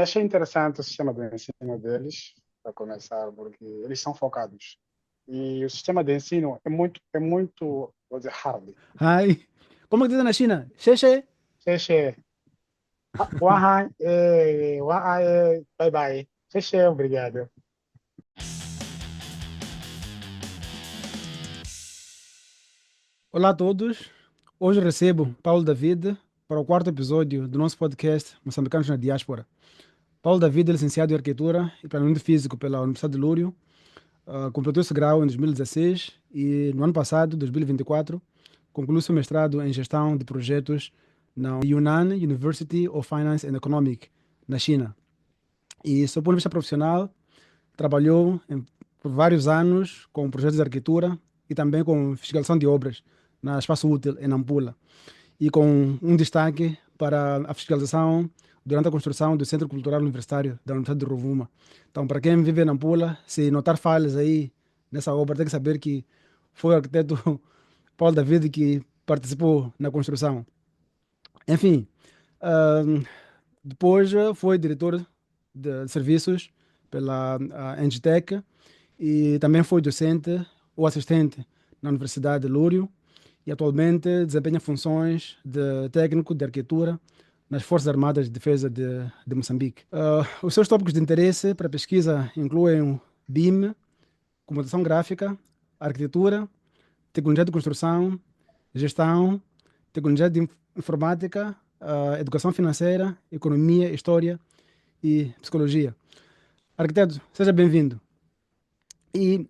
Achei interessante o sistema de ensino deles, para começar, porque eles são focados. E o sistema de ensino é muito, vou dizer, hard. Ai, como é que dizem na China? Xexê. Xexé, wahai, wahai, bye bye. Xexé, obrigado. Olá a todos. Hoje recebo Paulo David para o quarto episódio do nosso podcast Moçambicanos na Diáspora. Paulo David é licenciado em Arquitetura e Planeamento Físico pela Universidade de Lúrio. Completou esse grau em 2016 e no ano passado, 2024, concluiu seu mestrado em Gestão de Projetos na Yunnan University of Finance and Economic, na China. E, sob o ponto de vista profissional, trabalhou por vários anos com projetos de arquitetura e também com fiscalização de obras na Espaço Útil, em Nampula, e com um destaque para a fiscalização durante a construção do Centro Cultural Universitário da Universidade de Rovuma. Então, para quem vive em Nampula, se notar falhas aí nessa obra, tem que saber que foi o arquiteto Paulo David que participou na construção. Enfim, ah, depois foi diretor de serviços pela Engitec e também foi docente ou assistente na Universidade de Lúrio e atualmente desempenha funções de técnico de arquitetura nas Forças Armadas de Defesa de Moçambique. Os seus tópicos de interesse para pesquisa incluem o BIM, computação gráfica, arquitetura, tecnologia de construção, gestão, tecnologia de informática, educação financeira, economia, história e psicologia. Arquiteto, seja bem-vindo. E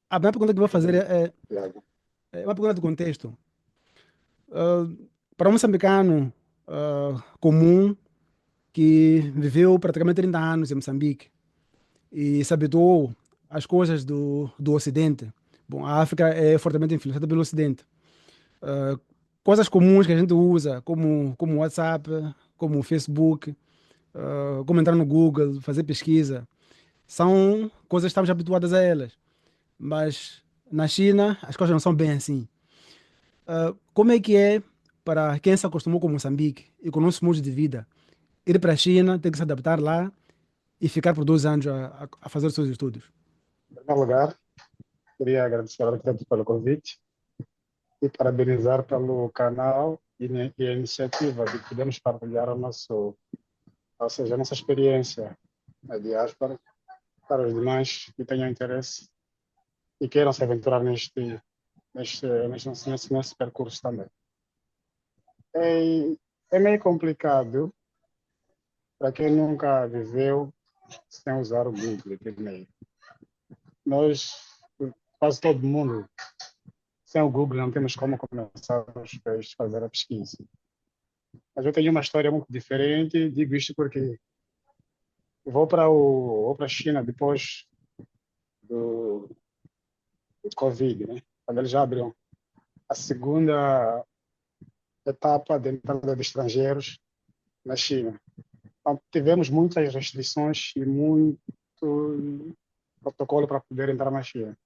a minha pergunta que eu vou fazer Obrigado. é uma pergunta de contexto. Ah, para um moçambicano comum que viveu praticamente 30 anos em Moçambique e se habituou às coisas do Ocidente. Bom, a África é fortemente influenciada pelo Ocidente. Ah, Coisas comuns que a gente usa, como WhatsApp, como Facebook, como entrar no Google, fazer pesquisa, são coisas que estamos habituadas a elas. Mas na China as coisas não são bem assim. Como é que é para quem se acostumou com Moçambique e com o nosso modo de vida, ir para a China, ter que se adaptar lá e ficar por 2 anos a fazer os seus estudos? Em primeiro lugar, queria agradecer ao arquiteto pelo convite e parabenizar pelo canal e a iniciativa de podermos partilhar ou seja, a nossa experiência na diáspora para os demais que tenham interesse e queiram se aventurar nesse percurso também. É, é meio complicado para quem nunca viveu sem usar o Google primeiro. Nós, quase todo mundo, sem o Google não temos como começar a fazer a pesquisa. Mas eu tenho uma história muito diferente, digo isto porque vou para a China depois do, do Covid, né? Quando eles já abriram a segunda etapa de entrada de estrangeiros na China. Então, tivemos muitas restrições e muito protocolo para poder entrar na China.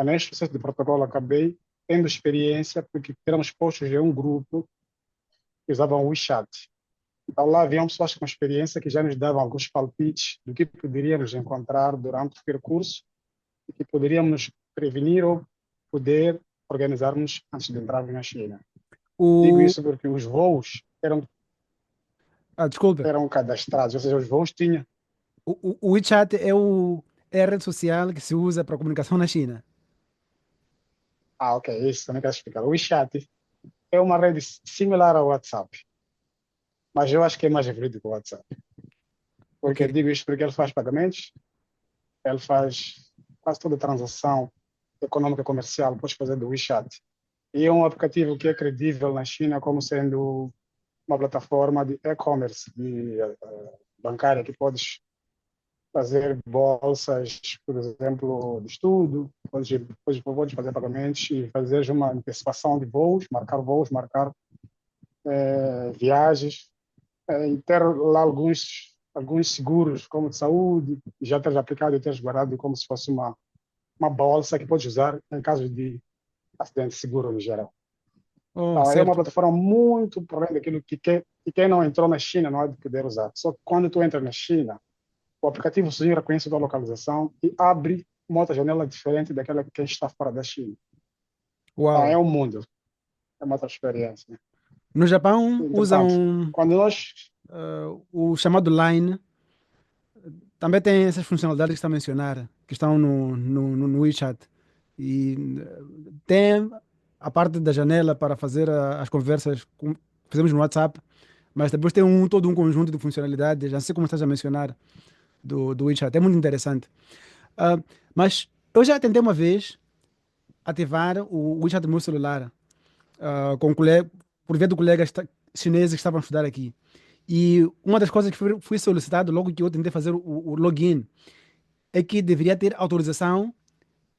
Neste processo de protocolo, acabei tendo experiência porque éramos postos em um grupo que usavam o WeChat. Então, lá haviam pessoas com experiência que já nos davam alguns palpites do que poderíamos encontrar durante o percurso e que poderíamos prevenir ou poder organizarmos antes de entrarmos na China. Digo O, isso porque os voos Desculpa, eram cadastrados, ou seja, os voos tinham. o WeChat é a rede social que se usa para comunicação na China. Ok, isso também quero explicar. O WeChat é uma rede similar ao WhatsApp, mas eu acho que é mais evoluído que o WhatsApp. Ok. Porque digo isto porque ele faz pagamentos, ele faz quase toda a transação econômica comercial, pode fazer do WeChat. E é um aplicativo que é credível na China como sendo uma plataforma de e-commerce, bancária, que podes fazer bolsas, por exemplo, de estudo, podes fazer pagamentos e fazer uma antecipação de voos, marcar viagens, e ter lá alguns seguros, como de saúde, já teres aplicado e teres guardado como se fosse uma bolsa que podes usar em caso de acidente seguro no geral. Oh, Então, é uma certo. plataforma muito para além daquilo que quem não entrou na China não há de poder usar. Só que quando tu entra na China, o aplicativo sozinho reconhece a tua localização e abre uma outra janela diferente daquela que quem está fora da China. Então, é Uau. um mundo, é uma outra experiência. No Japão Entretanto, usam quando nós, o chamado Line. Também tem essas funcionalidades que está a mencionar, que estão no WeChat. E tem a parte da janela para fazer as conversas que fazemos no WhatsApp, mas depois tem todo um conjunto de funcionalidades, assim como estás a mencionar, do WeChat. É muito interessante. Ah, mas eu já tentei uma vez ativar o WeChat no meu celular, com por via de colegas chineses que estavam a estudar aqui. E uma das coisas que fui solicitado logo que eu tentei fazer o login é que deveria ter autorização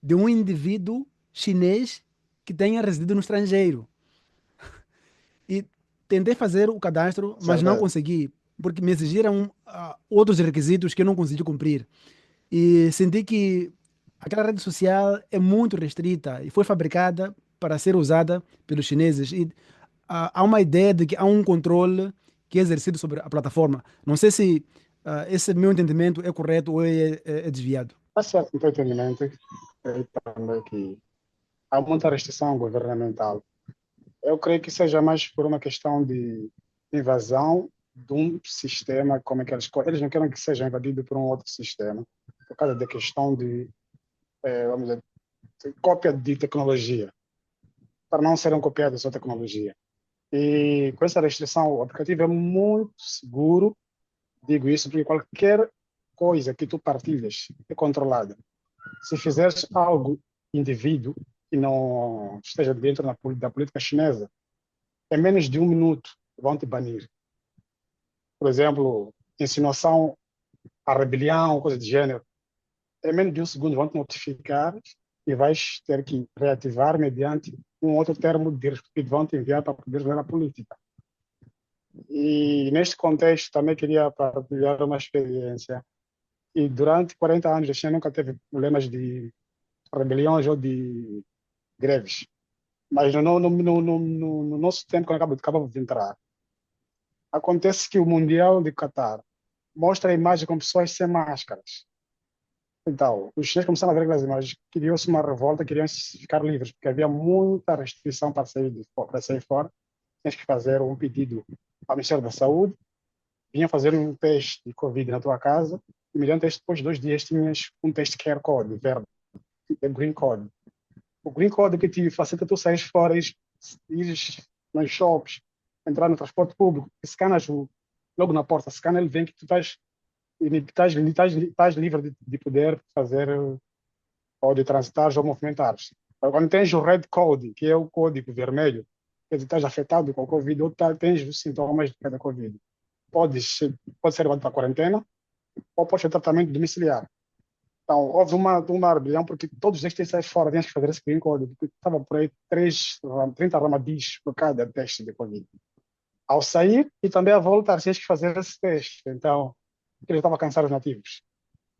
de um indivíduo chinês que tenha residido no estrangeiro. E tentei fazer o cadastro, mas não certeza, consegui, porque me exigiram outros requisitos que eu não consegui cumprir. E senti que aquela rede social é muito restrita e foi fabricada para ser usada pelos chineses. E há uma ideia de que há um controle que é exercido sobre a plataforma. Não sei se esse meu entendimento é correto ou é desviado. está certo no teu entendimento, creio também que há muita restrição governamental. Eu creio que seja mais por uma questão de invasão de um sistema, como é que eles não querem que seja invadido por um outro sistema, por causa da questão de, vamos dizer, de cópia de tecnologia, para não serem copiadas a sua tecnologia. E com essa restrição, o aplicativo é muito seguro, digo isso porque qualquer coisa que tu partilhas é controlada. Se fizeres algo indivíduo que não esteja dentro da política chinesa, em menos de um minuto vão te banir. Por exemplo, insinuação à rebelião, coisa de gênero. Em menos de um segundo vão te notificar e vais ter que reativar mediante um outro termo de respeito que vão te enviar para poder ver a política. E neste contexto também queria partilhar uma experiência. E durante 40 anos a China nunca teve problemas de rebeliões ou de greves. Mas no nosso tempo, quando acabamos de entrar, acontece que o Mundial de Qatar mostra a imagem com pessoas sem máscaras. Então, os chineses começaram a ver aquelas imagens, criou-se uma revolta, queriam ficar livres, porque havia muita restrição para sair fora. Tinhas que fazer um pedido ao Ministério da Saúde, vinha fazer um teste de Covid na tua casa, e mediante este, depois de 2 dias, tinhas um teste QR Code, verde, Green Code. O Green Code que te facilita tu sair fora, ires nos shops, entrar no transporte público, escanas logo na porta, escana ele vem que tu estás livre de poder fazer ou de transitar ou movimentar. Quando tens o Red Code, que é o código vermelho, que estás afetado com a Covid ou tens os sintomas da Covid, podes, pode ser levado para a quarentena ou pode ser tratamento domiciliar. Então, houve uma rebelião porque todos estes saem fora, tinhas que fazer esse green code, porque estava por aí 30 ramadis por cada teste de Covid. Ao sair e também a voltar, tinhas que fazer esse teste. Então, ele estava cansado os nativos.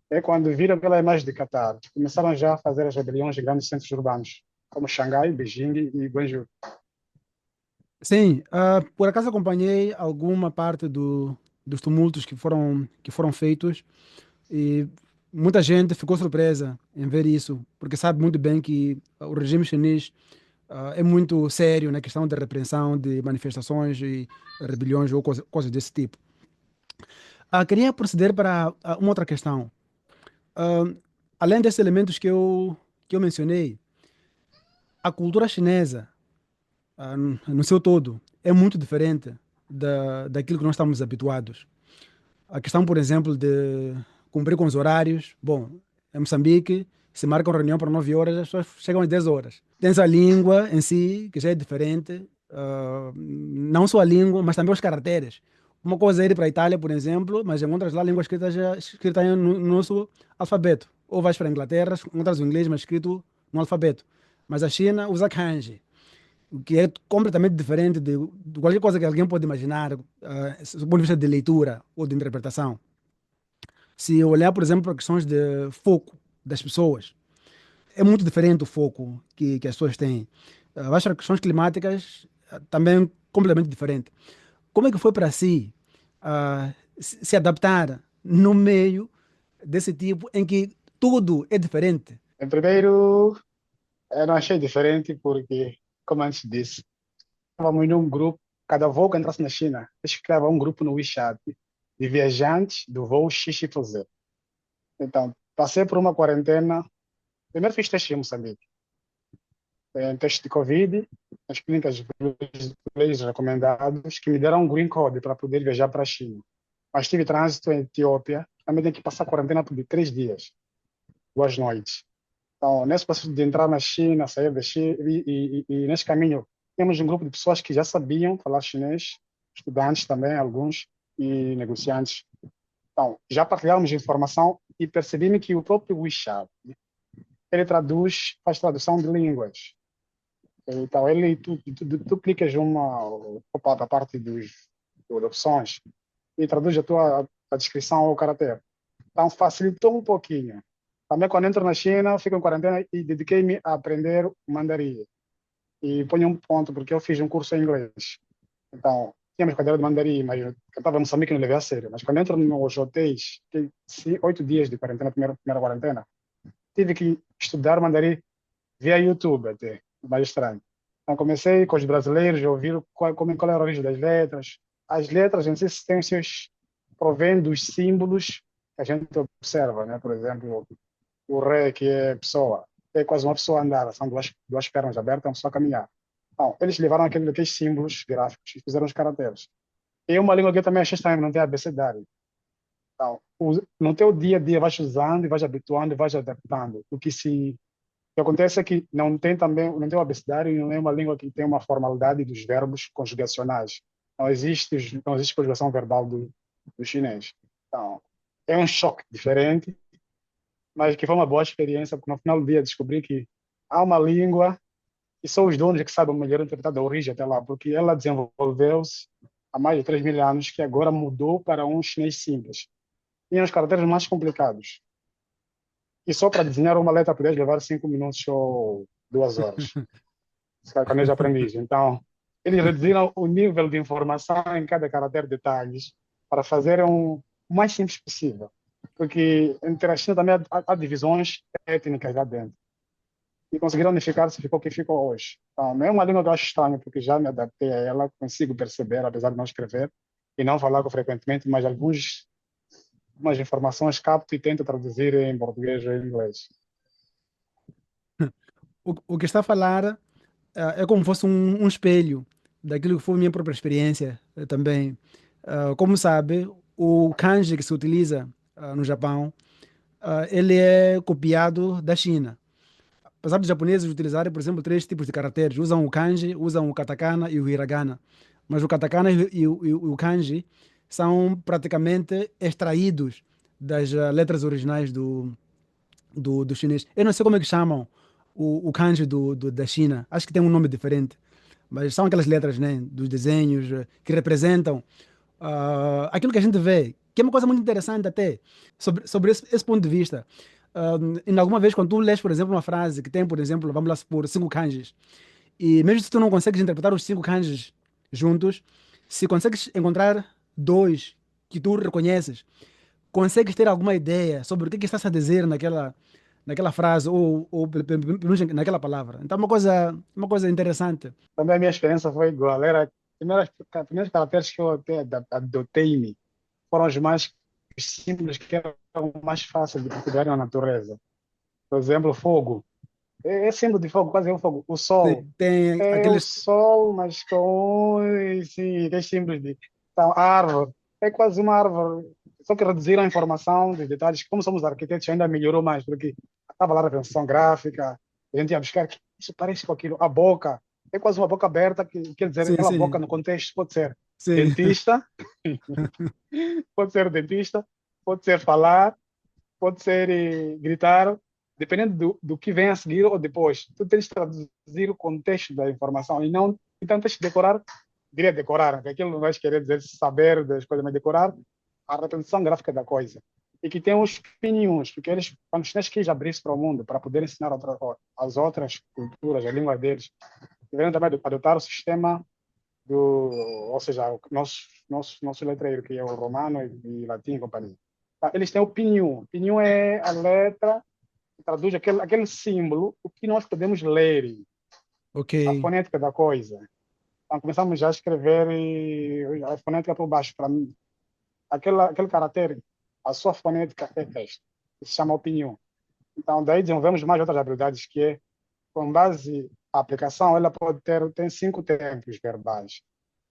É quando viram pela imagem de Qatar, começaram já a fazer as rebeliões em grandes centros urbanos, como Xangai, Beijing e Guangzhou. Sim, por acaso acompanhei alguma parte dos tumultos que foram feitos e muita gente ficou surpresa em ver isso, porque sabe muito bem que o regime chinês é muito sério na questão da repreensão de manifestações e rebeliões ou coisas desse tipo. Queria proceder para uma outra questão. Ah, Além desses elementos que eu mencionei, a cultura chinesa, no seu todo, é muito diferente daquilo que nós estamos habituados. A questão, por exemplo, de cumprir com os horários. Bom, em Moçambique, se marca uma reunião para 9 horas, as pessoas chegam às 10 horas. Tens a língua em si, que já é diferente. Não só a língua, mas também os caracteres. Uma coisa é ir para a Itália, por exemplo, mas encontras lá a língua escrita, já, escrita no nosso alfabeto. Ou vais para a Inglaterra, encontras o inglês, mas escrito no alfabeto. Mas a China usa kanji, o que é completamente diferente de qualquer coisa que alguém pode imaginar, do ponto de vista de leitura ou de interpretação. Se olhar, por exemplo, para questões de foco das pessoas, é muito diferente o foco que as pessoas têm. As questões climáticas, também completamente diferente. Como é que foi para si se adaptar no meio desse tipo em que tudo é diferente? Em primeiro, eu não achei diferente porque, como antes disse, estávamos num grupo, cada voo que entrasse na China, eles criavam um grupo no WeChat de viajantes do voo XYZ. Então, passei por uma quarentena. Primeiro fiz teste em Moçambique. Teste de Covid, as clínicas brasileiras recomendados, que me deram um green code para poder viajar para a China. Mas tive trânsito em Etiópia, também tenho que passar quarentena por 3 dias, 2 noites. Então, nesse processo de entrar na China, sair da China, e nesse caminho, temos um grupo de pessoas que já sabiam falar chinês, estudantes também, alguns, e negociantes. Então, já partilhávamos informação e percebi-me que o próprio WeChat, ele traduz, faz tradução de línguas. Então, tu clicas uma pop-up a parte das opções e traduz a descrição ao caractere. Então, facilitou um pouquinho. Também, quando entro na China, fico em quarentena e dediquei-me a aprender mandarim. E ponho um ponto, porque eu fiz um curso em inglês. Então, tínhamos cadeira de mandarim, mas eu estava em Moçambique e não levei a sério. Mas quando entro nos hotéis, que 8 dias de quarentena, primeira quarentena, tive que estudar mandarim via YouTube até, mais estranho. Então comecei com os brasileiros a ouvir qual era a origem das letras. As letras em si têm os seus, provém dos símbolos que a gente observa, né? Por exemplo, o rei, que é pessoa, é quase uma pessoa a andar, são duas pernas abertas, uma pessoa a caminhar. Então, eles levaram aqueles símbolos gráficos e fizeram os caracteres. E uma língua que eu também achei estranha, não tem abecedário. Então, no teu dia a dia vais usando e vais habituando e vais adaptando. O que acontece é que não tem o abecedário e não é uma língua que tem uma formalidade dos verbos conjugacionais. Não existe conjugação verbal do chinês. Então, é um choque diferente, mas que foi uma boa experiência, porque no final do dia descobri que há uma língua e são os donos que sabem melhor interpretar da origem até lá, porque ela desenvolveu-se há mais de 3 mil anos, que agora mudou para um chinês simples. Tinha os caracteres mais complicados. E só para desenhar uma letra podia levar 5 minutos ou 2 horas. Quando eu já aprendi isso. Então, eles reduziram o nível de informação em cada caractere de detalhes para fazer o mais simples possível. Porque entre a China também há divisões étnicas lá dentro. E conseguiram unificar-se, ficou o que ficou hoje. Então, não é uma língua que eu acho estranha, porque já me adaptei a ela, consigo perceber, apesar de não escrever e não falar frequentemente, mas algumas informações capto e tento traduzir em português ou em inglês. O que está a falar é como fosse um espelho daquilo que foi a minha própria experiência também. Como sabe, o kanji que se utiliza no Japão, ele é copiado da China. Apesar dos japoneses utilizarem, por exemplo, três tipos de caracteres, usam o kanji, usam o katakana e o hiragana. Mas o katakana e o kanji são praticamente extraídos das letras originais do chinês. Eu não sei como é que chamam o kanji da China. Acho que tem um nome diferente. Mas são aquelas letras, né, dos desenhos que representam aquilo que a gente vê, que é uma coisa muito interessante até, sobre esse ponto de vista. Em alguma vez, quando tu lês, por exemplo, uma frase que tem, por exemplo, vamos lá supor, 5 kanjis, e mesmo se tu não consegues interpretar os 5 kanjis juntos, se consegues encontrar dois que tu reconheces, consegues ter alguma ideia sobre o que está-se a dizer naquela frase ou pelo menos naquela palavra. Então, é uma coisa interessante. Também a minha experiência foi igual. Primeiros caracteres que eu até adotei-me foram os símbolos que eram mais fáceis de procurar na natureza. Por exemplo, fogo. É símbolo de fogo, quase é um fogo. O sol. Sim, tem É o aqueles. sol, mas com sim, aqueles símbolos de. Então, árvore. É quase uma árvore. Só que reduziram a informação dos detalhes. Como somos arquitetos, ainda melhorou mais, porque estava lá a representação gráfica, a gente ia buscar que isso parece com aquilo. A boca. É quase uma boca aberta, que quer dizer, Sim, aquela boca sim, no contexto pode ser sim, dentista, pode ser falar, pode ser gritar, dependendo do que vem a seguir ou depois. Tu tens de traduzir o contexto da informação e não, então tens de decorar, diria decorar, porque aquilo não vais querer dizer saber das coisas, mas decorar a representação gráfica da coisa. E que tem os pininhos, porque eles, quando os chineses quis abrir-se para o mundo, para poder ensinar as outras culturas, a língua deles, tiveram também de adotar o sistema ou seja, o nosso letreiro, que é o romano e latim e companhia. Tá? Eles têm o pinyin. Pinyin é a letra que traduz aquele símbolo, o que nós podemos ler, Ok, a fonética da coisa. Então, começamos já a escrever a fonética por baixo. Para mim, aquele caractere, a sua fonética é esta, que se chama opinião. Então, daí desenvolvemos mais outras habilidades, que é, com base a aplicação, ela tem 5 tempos verbais.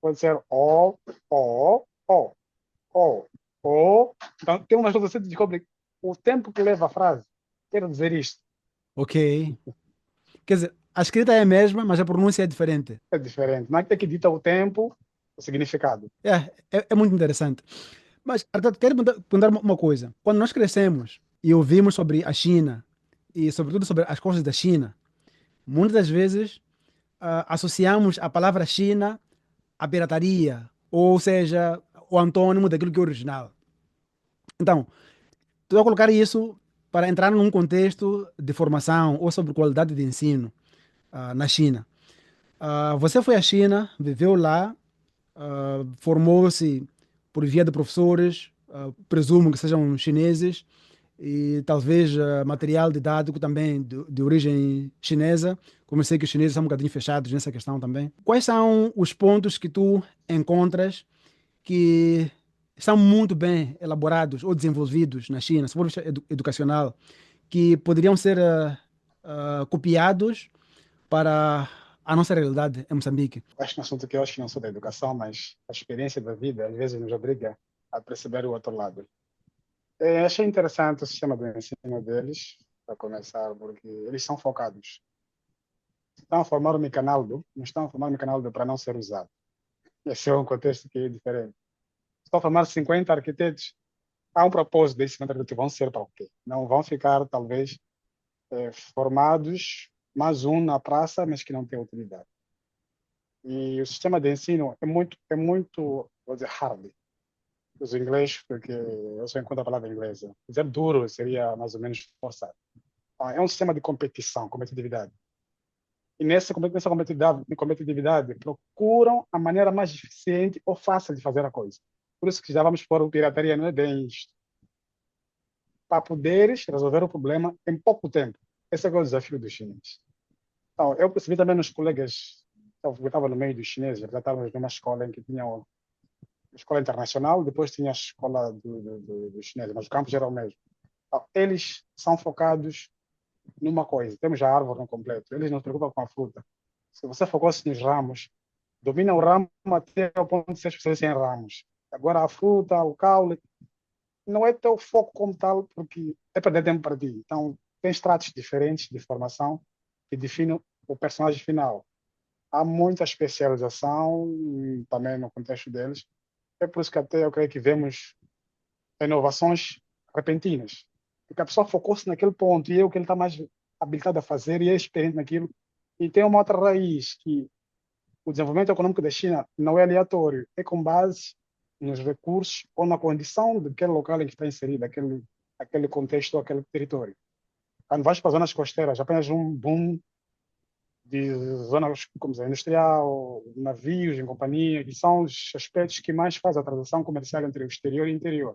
Pode ser o, o. Então, tem umas coisas que você descobre o tempo que leva a frase. Quero dizer isto. ok. Quer dizer, a escrita é a mesma, mas a pronúncia é diferente. É diferente. Não é que dita o tempo, o significado. É muito interessante. Mas, Arthur, quero perguntar uma coisa. Quando nós crescemos e ouvimos sobre a China, e sobretudo sobre as coisas da China, muitas das vezes associamos a palavra China à pirataria, ou seja, o antônimo daquilo que é original. Então, tu vai colocar isso para entrar num contexto de formação ou sobre qualidade de ensino na China. Você foi à China, viveu lá, formou-se por via de professores, presumo que sejam chineses, e talvez material didático também de origem chinesa, como eu sei que os chineses são um bocadinho fechados nessa questão também. Quais são os pontos que tu encontras que são muito bem elaborados ou desenvolvidos na China, se for educacional, que poderiam ser copiados para a nossa realidade em Moçambique? Acho que um assunto que eu acho que não sou da educação, mas a experiência da vida às vezes nos obriga a perceber o outro lado. Achei interessante o sistema de ensino deles, para começar, porque eles são focados. Estão a formar um mecanaldo, não estão a formar um mecanaldo para não ser usado. Esse é um contexto que é diferente. Estão a formar 50 arquitetos. Há um propósito desses 50 arquitetos, vão ser para o quê? Não vão ficar, talvez, formados, mais um na praça, mas que não tem utilidade. E o sistema de ensino é muito, vou dizer, hard. Os ingleses, porque eu só encontro a palavra inglesa. Dizer duro seria mais ou menos forçado. É um sistema de competitividade. E nessa competitividade procuram a maneira mais eficiente ou fácil de fazer a coisa. Por isso que já vamos pôr o pirataria, não é bem isto. Para poderes resolver o problema em pouco tempo. Esse é o desafio dos chineses. Então, eu percebi também nos colegas, eu estava no meio dos chineses, já estávamos numa escola em que tinha uma escola internacional, depois tinha a escola dos chineses, mas o campus era o mesmo. Então, eles são focados numa coisa, temos a árvore no completo, eles não se preocupam com a fruta. Se você focou-se nos ramos, domina o ramo até o ponto de ser especialista em ramos. Agora a fruta, o caule, não é teu foco como tal, porque é perder tempo para ti. Então, tem estratos diferentes de formação que definem o personagem final. Há muita especialização também no contexto deles. É por isso que até eu creio que vemos inovações repentinas. Porque a pessoa focou-se naquele ponto e é o que ele está mais habilitado a fazer e é experiente naquilo. E tem uma outra raiz, que o desenvolvimento econômico da China não é aleatório, é com base nos recursos ou na condição daquele local em que está inserido, aquele contexto, aquele território. Quando vais para as zonas costeiras, apenas um boom de zonas como dizer, industrial, navios em companhia, que são os aspectos que mais fazem a transação comercial entre o exterior e o interior.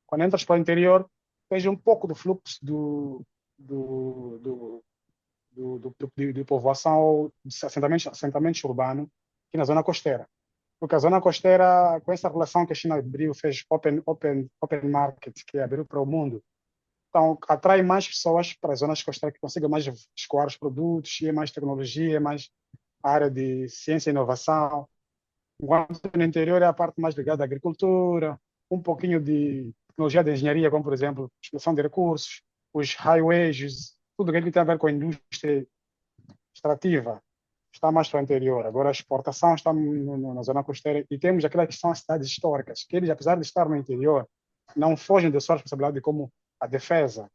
Quando entras para o interior, tens um pouco do fluxo do, do, de povoação, de assentamentos urbanos, aqui na zona costeira. Porque a zona costeira, com essa relação que a China abriu, fez open market, que abriu para o mundo, então atrai mais pessoas para as zonas costeiras que consigam mais escoar os produtos, e é mais tecnologia, é mais área de ciência e inovação. Enquanto no interior é a parte mais ligada à agricultura, um pouquinho de tecnologia de engenharia, como, por exemplo, exploração de recursos, os highways, tudo aquilo que tem a ver com a indústria extrativa está mais para o interior. Agora, a exportação está na zona costeira e temos aquelas que são as cidades históricas, que eles, apesar de estar no interior, não fogem da sua responsabilidade como a defesa,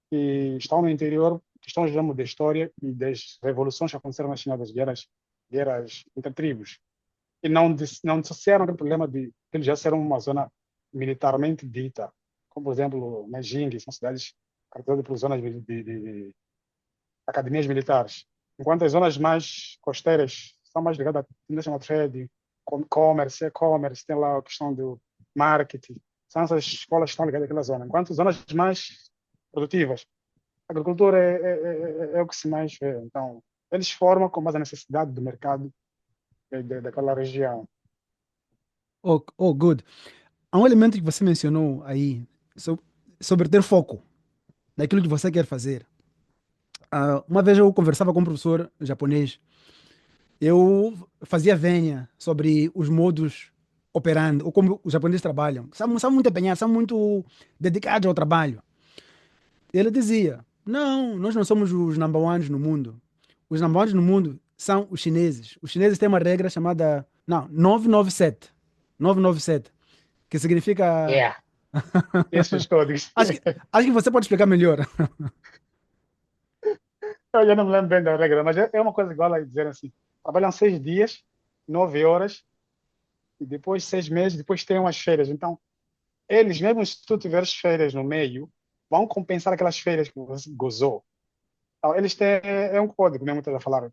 que estão no interior, que estão no da história e das revoluções que aconteceram na China, das guerras entre tribos. E não dissociaram aquele problema de que eles já serão uma zona militarmente dita, como, por exemplo, Nanjing, são cidades caracterizadas por zonas de academias militares. Enquanto as zonas mais costeiras são mais ligadas à national trade, commerce, e-commerce, tem lá a questão do marketing. São essas escolas que estão ligadas àquela zona. Enquanto zonas mais produtivas, a agricultura é o que se mais vê. Então, eles formam com base na necessidade do mercado daquela região. Oh, good. Há um elemento que você mencionou aí sobre ter foco naquilo que você quer fazer. Uma vez eu conversava com um professor japonês, eu fazia venha sobre os modos operando, ou como os japoneses trabalham. São muito empenhados, são muito dedicados ao trabalho. Ele dizia: não, nós não somos os number ones no mundo. Os number ones no mundo são os chineses. Os chineses têm uma regra chamada, não, 997. 997, que significa. Yeah. Esses códigos. Acho que, acho que você pode explicar melhor. Eu já não me lembro bem da regra, mas é uma coisa igual a dizer assim: trabalham 6 dias, 9 horas, e depois 6 meses, depois tem umas férias. Então, eles, mesmo se tu tiveres férias no meio, vão compensar aquelas férias que você gozou. Então, eles têm, é um código mesmo que eu a falar.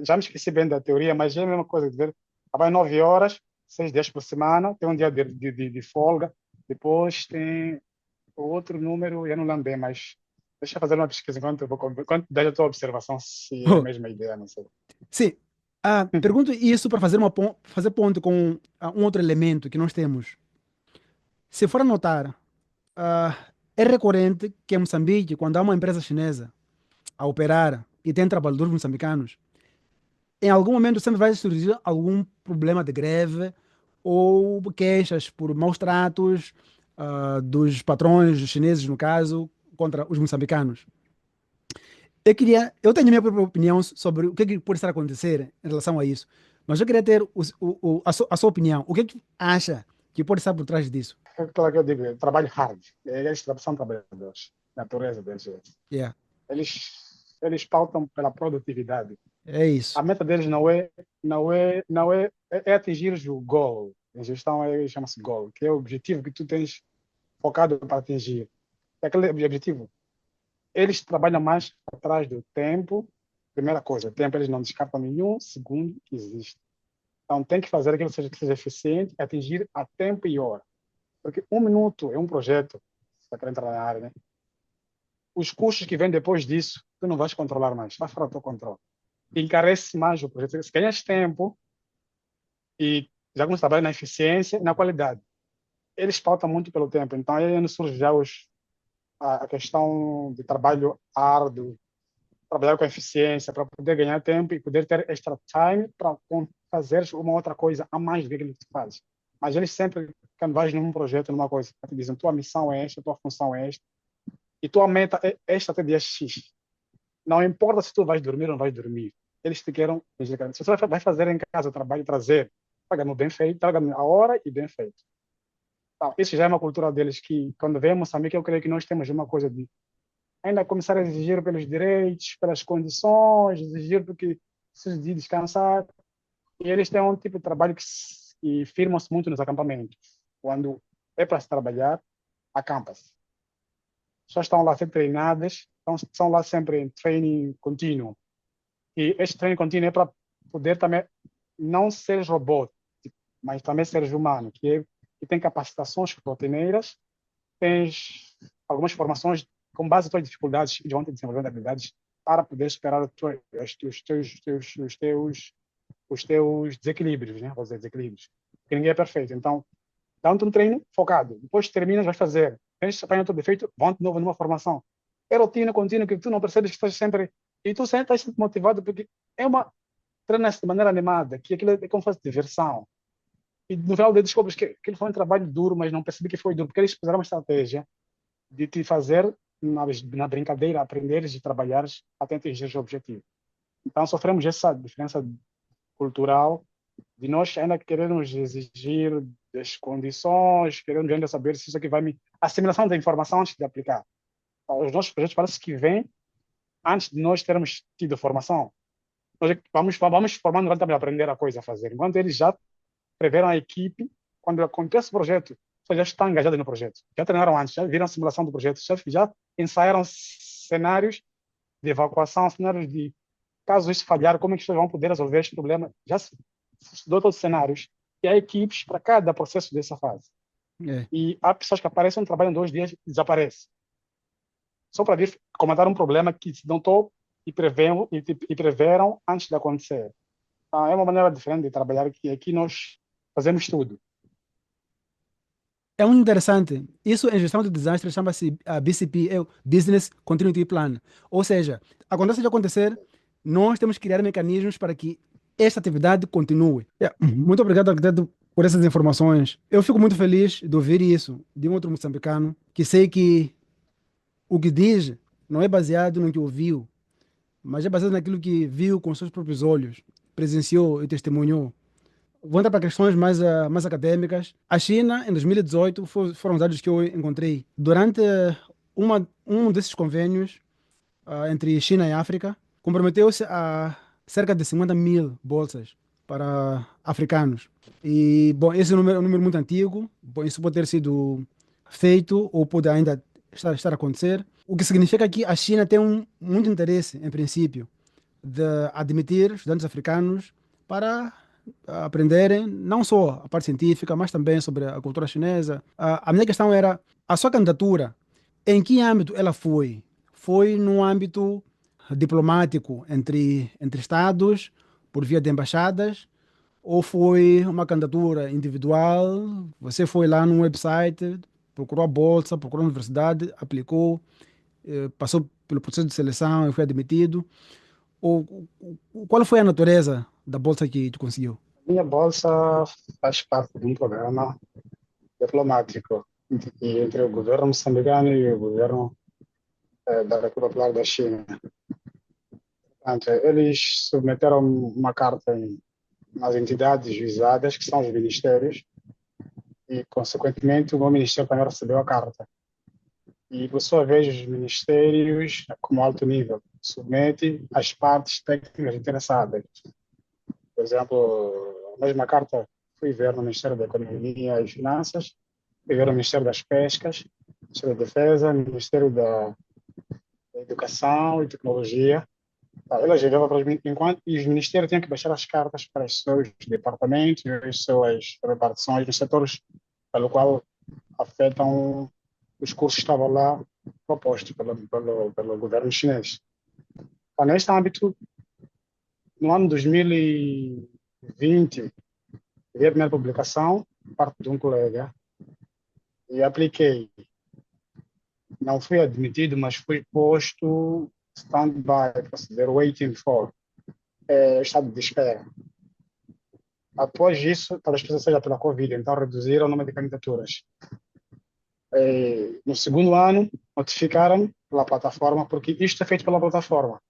Já me esqueci bem da teoria, mas é a mesma coisa de ver. Trabalha 9 horas, 6 dias por semana, tem um dia de folga, depois tem outro número, eu não lembro bem, mas deixa eu fazer uma pesquisa enquanto deixa a tua observação se é a mesma ideia, não sei. Sim, pergunto isso para fazer ponto com um outro elemento que nós temos. Se for a notar, ah, é recorrente que em Moçambique, quando há uma empresa chinesa a operar e tem trabalhadores moçambicanos, em algum momento sempre vai surgir algum problema de greve ou queixas por maus tratos dos patrões chineses, no caso, contra os moçambicanos. Eu tenho a minha própria opinião sobre o que, é que pode estar a acontecer em relação a isso, mas eu queria ter a sua opinião. O que, é que acha que pode estar por trás disso? É claro que eu digo, trabalho hard. Eles são trabalhadores, a natureza deles. Yeah, Eles pautam pela produtividade. é isso. A meta deles não é atingir o goal. Em gestão chama-se goal, que é o objetivo que tu tens focado para atingir. É aquele objetivo. Eles trabalham mais atrás do tempo. Primeira coisa, o tempo eles não descartam nenhum segundo que existe. Então tem que fazer aquilo que seja eficiente, atingir a tempo e hora. Porque 1 minuto é um projeto, se você quer entrar na área, né? Os custos que vêm depois disso, tu não vais controlar mais, vai fora do teu controle. Encarece mais o projeto. Se ganhas tempo e já começa a trabalhar na eficiência e na qualidade. Eles pautam muito pelo tempo. Então aí é onde surge já a questão de trabalho árduo, trabalhar com eficiência para poder ganhar tempo e poder ter extra time para fazer uma outra coisa a mais do que aquilo que tu fazes. Mas eles sempre, quando vais num projeto, numa coisa, te dizem, tua missão é esta, tua função é esta, e tua meta é esta até dia X. Não importa se tu vais dormir ou não vais dormir. Eles te querem, se você vai fazer em casa o trabalho, trazer, paga-me bem feito, paga-me a hora e bem feito. Então, isso já é uma cultura deles que, quando vem a Moçambique, eu creio que nós temos uma coisa de ainda começar a exigir pelos direitos, pelas condições, exigir porque precisa de descansar. E eles têm um tipo de trabalho que firmam-se muito nos acampamentos. Quando é para se trabalhar, acampa-se. As pessoas estão lá a ser treinadas, estão lá sempre em training contínuo. E este treino contínuo é para poder também não ser robô, mas também seres humano, que tem capacitações rotineiras, tens algumas formações com base nas tuas dificuldades e vão te desenvolvendo habilidades para poder superar os teus desequilíbrios, né? Vou dizer desequilíbrios. Porque ninguém é perfeito. Então, dá-te um treino focado. Depois terminas, vais fazer. Tens apanha o teu defeito, vão de novo numa formação. É rotina contínua que tu não percebes que estás sempre... E tu sempre estás sempre motivado porque é uma... Treinas de maneira animada, que aquilo é como se fosse diversão. E no final descobres que aquilo foi um trabalho duro, mas não percebi que foi duro, porque eles fizeram uma estratégia de te fazer, na brincadeira, aprenderes e trabalhares até atingir o objetivo. Então, sofremos essa diferença cultural de nós ainda queremos exigir das condições, queremos ainda saber se isso aqui vai me... Assimilação da informação antes de aplicar. Os nossos projetos parece que vêm antes de nós termos tido formação. Nós vamos formando enquanto estamos a aprender a coisa a fazer. Enquanto eles já preveram a equipe, quando acontece o projeto, já estão engajados no projeto. Já treinaram antes, já viram a simulação do projeto, já ensaiaram cenários de evacuação, cenários de caso isso falhar, como é que vocês vão poder resolver este problema. Já estudou todos os cenários e há equipes para cada processo dessa fase. É. E há pessoas que aparecem, trabalham 2 dias e desaparecem. Só para vir comentar um problema que se notou e preveram antes de acontecer. Então, é uma maneira diferente de trabalhar que aqui nós fazemos tudo. É muito interessante. Isso em gestão de desastres chama-se BCP, é o Business Continuity Plan. Ou seja, acontece de acontecer, nós temos que criar mecanismos para que esta atividade continue. Muito obrigado, arquiteto, por essas informações. Eu fico muito feliz de ouvir isso de um outro moçambicano, que sei que o que diz não é baseado no que ouviu, mas é baseado naquilo que viu com seus próprios olhos, presenciou e testemunhou. Vou entrar para questões mais acadêmicas. A China, em 2018, foram os dados que eu encontrei. Durante um desses convênios entre China e África, comprometeu-se a cerca de 50 mil bolsas para africanos. E, bom, esse é um número muito antigo. Bom, isso pode ter sido feito ou pode ainda estar a acontecer. O que significa que a China tem muito interesse, em princípio, de admitir estudantes africanos para aprenderem não só a parte científica, mas também sobre a cultura chinesa. A minha questão era, a sua candidatura, em que âmbito ela foi? Foi no âmbito diplomático entre estados, por via de embaixadas, ou foi uma candidatura individual? Você foi lá num website, procurou a bolsa, procurou a universidade, aplicou, passou pelo processo de seleção e foi admitido? Qual foi a natureza da bolsa que tu conseguiu? Minha bolsa faz parte de um programa diplomático entre o governo moçambicano e o governo da República Popular da China. Portanto, eles submeteram uma carta nas entidades visadas, que são os ministérios, e, consequentemente, o meu ministério também recebeu a carta. E, por sua vez, os ministérios, como alto nível, submetem as partes técnicas interessadas. Por exemplo, a mesma carta fui ver no Ministério da Economia e Finanças, fui ver no Ministério das Pescas, Ministério da Defesa, Ministério da Educação e Tecnologia. Ela chegava para enquanto e os ministérios tinham que baixar as cartas para os seus departamentos, as suas repartições nos setores pelo qual afetam os cursos que estavam lá propostos pelo governo chinês. Então, neste âmbito, no ano 2020, vi a primeira publicação, parte de um colega, e apliquei. Não fui admitido, mas fui posto stand-by, considero waiting for, estado de espera. Após isso, talvez seja pela Covid, então reduziram o número de candidaturas. No segundo ano, notificaram pela plataforma, porque isto é feito pela plataforma.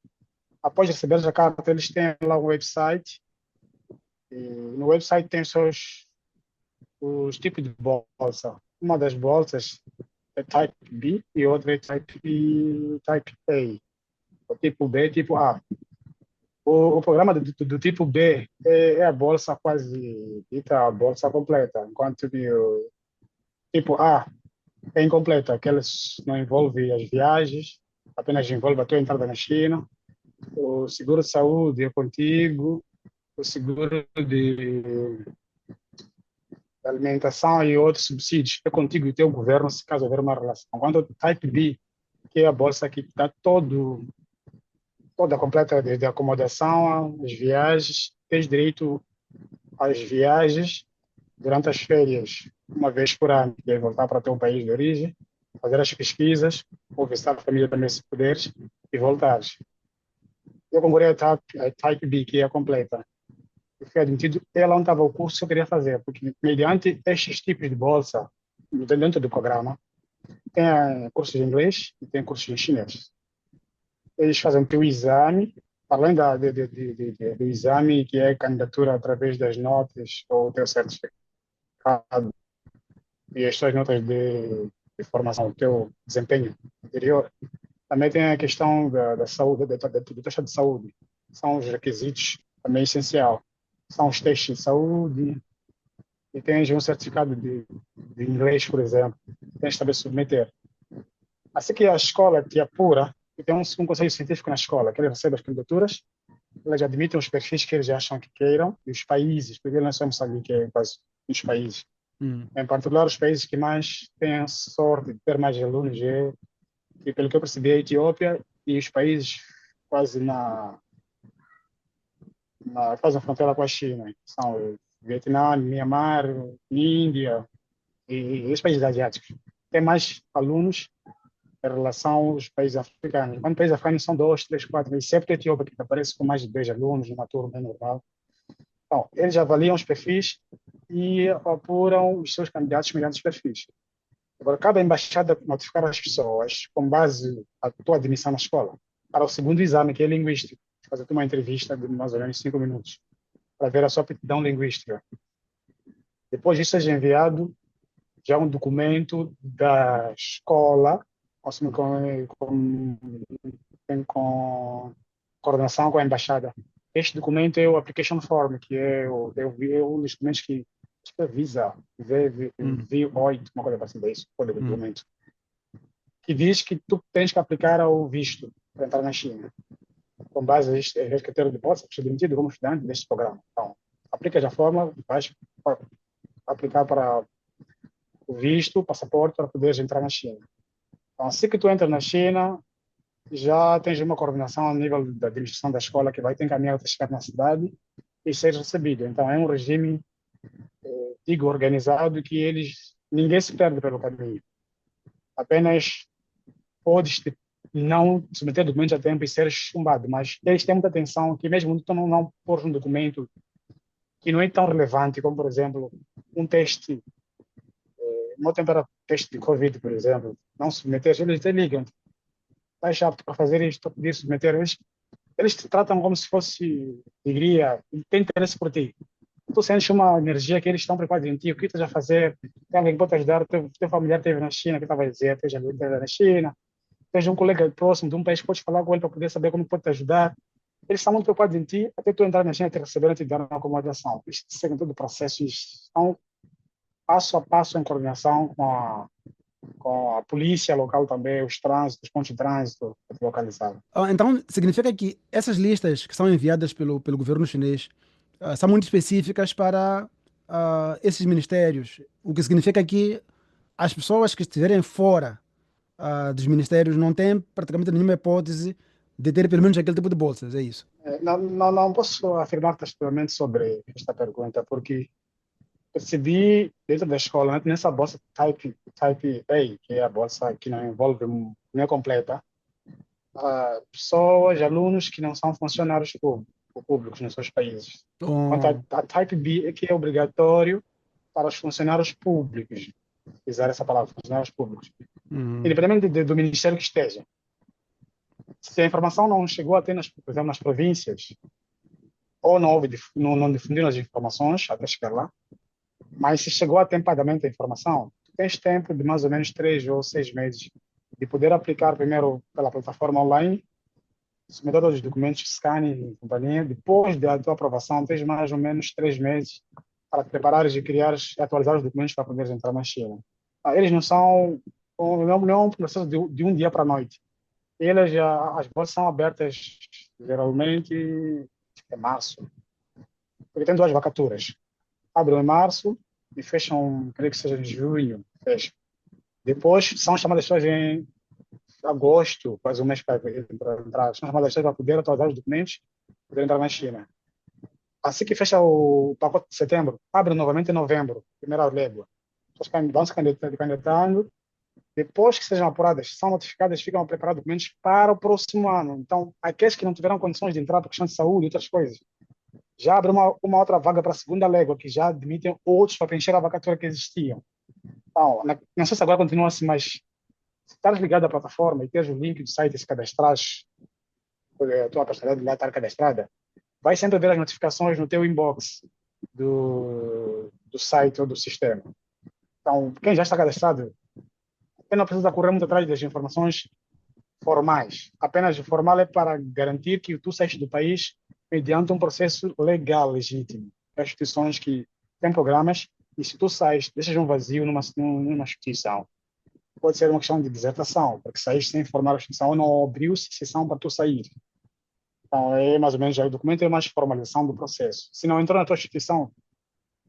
Após receber a carta, eles têm lá um website, e no website tem os tipos de bolsa. Uma das bolsas é Type B e outra é Type A. O tipo B, tipo A. O programa do tipo B é a bolsa quase dita a bolsa completa, enquanto que o tipo A é incompleta, aqueles não envolve as viagens, apenas envolve a tua entrada na China, o seguro de saúde é contigo, o seguro de alimentação e outros subsídios é contigo e o teu governo, se caso houver uma relação. Quanto ao Type B, que é a bolsa que dá toda completa, desde a acomodação, as viagens, tens direito às viagens durante as férias, uma vez por ano, e aí voltar para o teu país de origem, fazer as pesquisas, ou visitar a família também se puderes, e voltares. Eu concorri a Type B, que é a completa. Eu fui admitido, ela não estava o curso que eu queria fazer, porque mediante estes tipos de bolsa, dentro do programa, tem cursos de inglês e tem cursos de chinês. Eles fazem o teu exame, além do exame, que é candidatura através das notas ou o teu certificado e as tuas notas de formação, o teu desempenho anterior. Também tem a questão da saúde, do taxa de saúde. São os requisitos também essencial. São os testes de saúde e tens um certificado de inglês, por exemplo. Tens também submeter. Assim que a escola te apura, e tem um conselho científico na escola, que ele recebe as candidaturas, eles admitem os perfis que eles acham que queiram e os países, porque nós somos Moçambique, é quase os países. Hum. Em particular, os países que mais têm a sorte de ter mais alunos é, e pelo que eu percebi, a Etiópia e os países quase quase na fronteira com a China. São o Vietnã, Myanmar, Índia e os países asiáticos. Tem mais alunos em relação aos países africanos. Quando países africanos são dois, três, quatro, exceto a Etiópia, que aparece com mais de 10 alunos numa turma normal. Então, eles avaliam os perfis e apuram os seus candidatos mediante os perfis. Agora, cada embaixada notificar as pessoas com base na tua admissão na escola para o segundo exame, que é linguístico. Fazer uma entrevista de mais ou menos 5 minutos para ver a sua aptidão linguística. Depois disso, é enviado já um documento da escola, assim, com coordenação com a embaixada. Este documento é o application form, que é um dos documentos que acho que é Visa, V8, uma coisa parecida, isso, código do documento, que diz que tu tens que aplicar ao visto para entrar na China. Com base neste critério de bolsa, ser demitido como estudante deste programa. Então, aplicas a forma, vais aplicar para o visto, o passaporte, para poderes entrar na China. Então, assim que tu entras na China, já tens uma coordenação a nível da administração da escola que vai te encaminhar até chegar na cidade e ser recebido. Então, é um regime, digo, organizado, que ninguém se perde pelo caminho. Apenas podes não submeter documentos a tempo e ser chumbado, mas eles têm muita atenção que mesmo tu não pôr um documento que não é tão relevante como, por exemplo, um teste, uma temperatura, teste de Covid, por exemplo, não submeter, eles te ligam, estás apto para fazer isto, para poder submeter, eles te tratam como se fosse, diria, tem interesse por ti. Tu sentes uma energia que eles estão preocupados em ti, o que tu estás a fazer, tem alguém que pode te ajudar, teu familiar esteve na China, que estava a dizer, tens alguém que esteve na China, tens um colega próximo de um país, podes falar com ele para poder saber como pode te ajudar. Eles estão muito preocupados em ti, até tu entrar na China, te receber e te dar uma acomodação. Eles seguem todo o processo e estão passo a passo em coordenação com a polícia local também, os trânsitos, os pontos de trânsito localizados. Então, significa que essas listas que são enviadas pelo governo chinês são muito específicas para esses ministérios, o que significa que as pessoas que estiverem fora dos ministérios não têm praticamente nenhuma hipótese de ter pelo menos aquele tipo de bolsas, é isso? Não posso afirmar textualmente sobre esta pergunta, porque percebi dentro da escola, né, nessa bolsa Type A, que é a bolsa que não envolve, não é completa, pessoas, alunos que não são funcionários públicos nos seus países. Quanto Oh, a Type B, é que é obrigatório para os funcionários públicos, usar essa palavra, funcionários públicos, uhum. independente do ministério que esteja. Se a informação não chegou até, por exemplo, nas províncias, ou não difundiram as informações até chegar lá, mas se chegou atempadamente a informação, tu tens tempo de mais ou menos 3 ou 6 meses de poder aplicar primeiro pela plataforma online, submeter todos os documentos, scanning e companhia. Depois da tua aprovação, tens mais ou menos 3 meses para te preparares e criares e atualizar os documentos para poderes entrar na China. Eles não são, não é um processo de um dia para a noite. As bolsas são abertas geralmente em março, porque tem duas vacaturas. Abrem em março e fecham, creio que seja em junho, fecham. Depois são chamadas pessoas em agosto, quase um mês para entrar. São chamadas pessoas para poder atualizar os documentos, poder entrar na China. Assim que fecha o pacote de setembro, abre novamente em novembro, primeira légua. As pessoas vão se candidatando. Depois que sejam apuradas, são notificadas, ficam preparados documentos para o próximo ano. Então, aqueles que não tiveram condições de entrar por questão de saúde e outras coisas, já abre uma outra vaga para a segunda légua, que já admitem outros para preencher a vacatura que existiam. Então, não sei se agora continua assim, mas se estás ligado à plataforma e tens o link do site e se cadastrares, a tua personalidade lá estar cadastrada, vai sempre ver as notificações no teu inbox do site ou do sistema. Então, quem já está cadastrado, apenas precisa correr muito atrás das informações formais. Apenas o formal é para garantir que tu saíste do país mediante um processo legal, legítimo. As instituições que têm programas, e se tu sais, deixas um vazio numa instituição, pode ser uma questão de desertação, porque saíste sem informar a instituição ou não abriu-se sessão para tu sair. Então, é mais ou menos, o documento é mais formalização do processo. Se não entrou na tua instituição,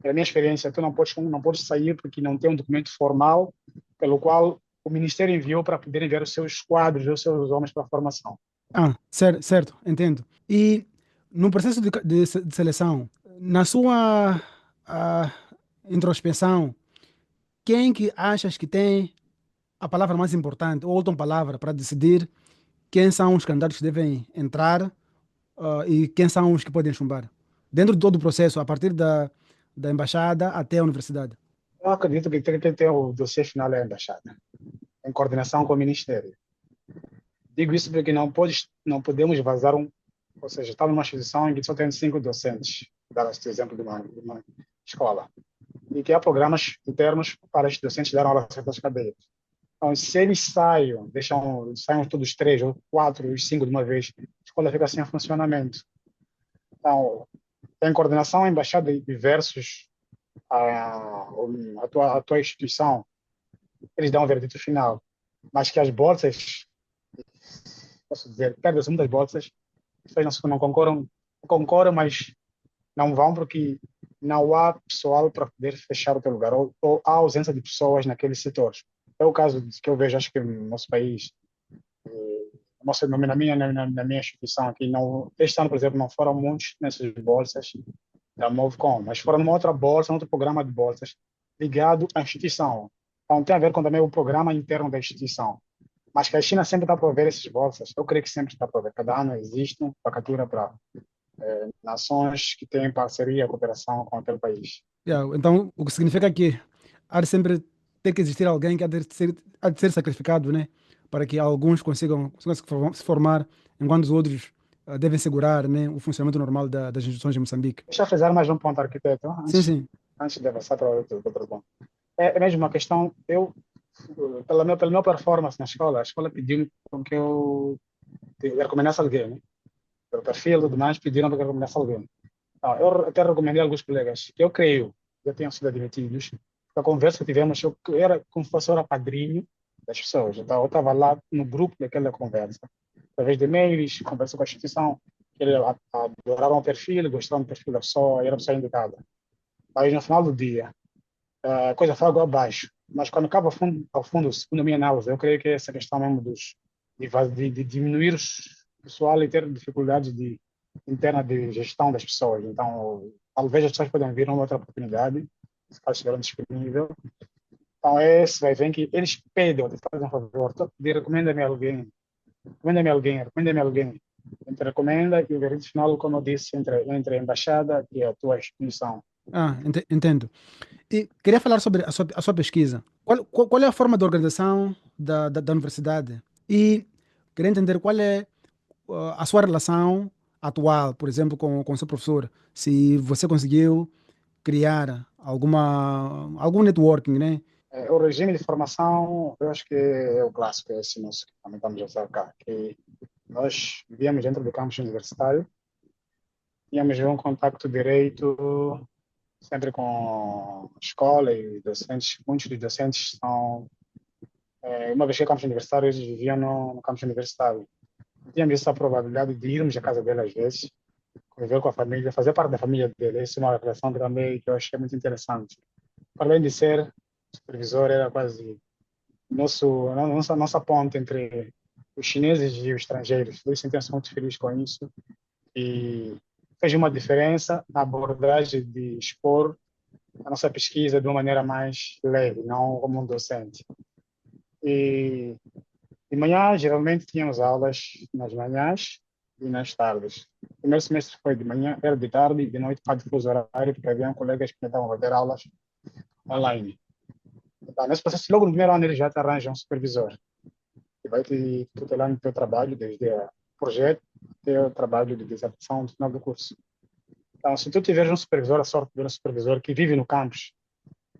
é a minha experiência, tu não podes sair porque não tem um documento formal pelo qual o Ministério enviou para poder enviar os seus quadros, os seus homens para a formação. Certo, entendo. E no processo de seleção, na sua ah, introspecção, quem que achas que tem a palavra mais importante, ou outra palavra, para decidir quem são os candidatos que devem entrar, e quem são os que podem chumbar? Dentro de todo o processo, a partir da embaixada até a universidade. Eu acredito que quem tem o dossiê final é a embaixada, em coordenação com o Ministério. Digo isso porque não podemos vazar ou seja, estamos numa instituição em que só tem 5 docentes, dar este exemplo de uma escola, e que há programas internos para estes docentes darem aula a certas cadeiras. Então, se eles saiam todos 3 ou 4 ou 5 de uma vez, a escola fica sem funcionamento. Então, tem coordenação a embaixada de diversos a tua instituição, eles dão o veredito final. Mas que as bolsas, posso dizer, perde-se muitas bolsas, as pessoas não concordam, mas não vão porque não há pessoal para poder fechar o teu lugar, ou há ausência de pessoas naqueles setores. É o caso que eu vejo, acho que no nosso país, na minha instituição aqui, não, este ano, por exemplo, não foram muitos nessas bolsas da Movecom, mas foram numa outra bolsa, num outro programa de bolsas ligado à instituição. Então tem a ver com também o programa interno da instituição. Mas que a China sempre está a prover essas bolsas, eu creio que sempre está a prover. Cada ano existe uma vacatura para nações que têm parceria, cooperação com aquele país. Então, o que significa que há de sempre ter que existir alguém que há de ser sacrificado, né? Para que alguns consigam se formar, enquanto os outros devem segurar, né, o funcionamento normal das instituições de Moçambique. Deixa eu fazer mais um ponto, arquiteto, Sim, antes, sim. antes de avançar para outro ponto. É mesmo uma questão, pela minha performance na escola, a escola pediu com que eu recomendasse alguém, né? Pelo perfil e tudo mais, pediram para que eu recomendasse alguém. Então, eu até recomendei a alguns colegas que eu creio já tenham sido admitidos. A conversa que tivemos, eu era como se fosse eu padrinho das pessoas. Então, eu estava lá no grupo daquela conversa. Através de e-mails, conversa com a instituição, eles adoraram o perfil, gostaram do perfil da pessoa, era a pessoa indicada. Mas no final do dia, a coisa foi água abaixo. Mas quando acaba ao fundo, segundo a minha análise, eu creio que é essa questão mesmo de diminuir o pessoal e ter dificuldades interna de gestão das pessoas. Então, talvez as pessoas podem vir uma outra oportunidade, se caso estiverem disponível. Então, esse vai ver que eles pedem, ou te fazem um favor, recomenda-me alguém, recomenda-me alguém, recomenda-me alguém. Entre recomenda e o veredito final, como eu disse, entre a embaixada e a tua instituição. Entendo. E queria falar sobre a sua pesquisa. Qual é a forma de organização da universidade? E queria entender qual é a sua relação atual, por exemplo, com o seu professor. Se você conseguiu criar algum networking, né? O regime de formação, eu acho que é o clássico, é esse nosso que também estamos a usar cá, que nós vivíamos dentro do campus universitário, tínhamos um contacto direito sempre com a escola e docentes. Muitos dos docentes são, uma vez que é campus universitário, eles viviam no campus universitário. Tínhamos essa probabilidade de irmos à casa dele às vezes, conviver com a família, fazer parte da família dele. Essa é uma relação também que eu achei muito interessante. Para além de ser supervisor, era quase nossa ponte entre os chineses e os estrangeiros. Eles sentiam-se muito felizes com isso e fez uma diferença na abordagem de expor a nossa pesquisa de uma maneira mais leve, não como um docente. E de manhã, geralmente, tínhamos aulas nas manhãs e nas tardes. O primeiro semestre foi de manhã, era de tarde e de noite para difuso horário, porque havia colegas que tentavam fazer aulas online. Então, nesse processo, logo no primeiro ano, eles já te arranjam um supervisor, que vai te tutelar no teu trabalho, desde o projeto até o trabalho de dissertação no final do curso. Então, se tu tiveres um supervisor, a sorte de ter um supervisor que vive no campus,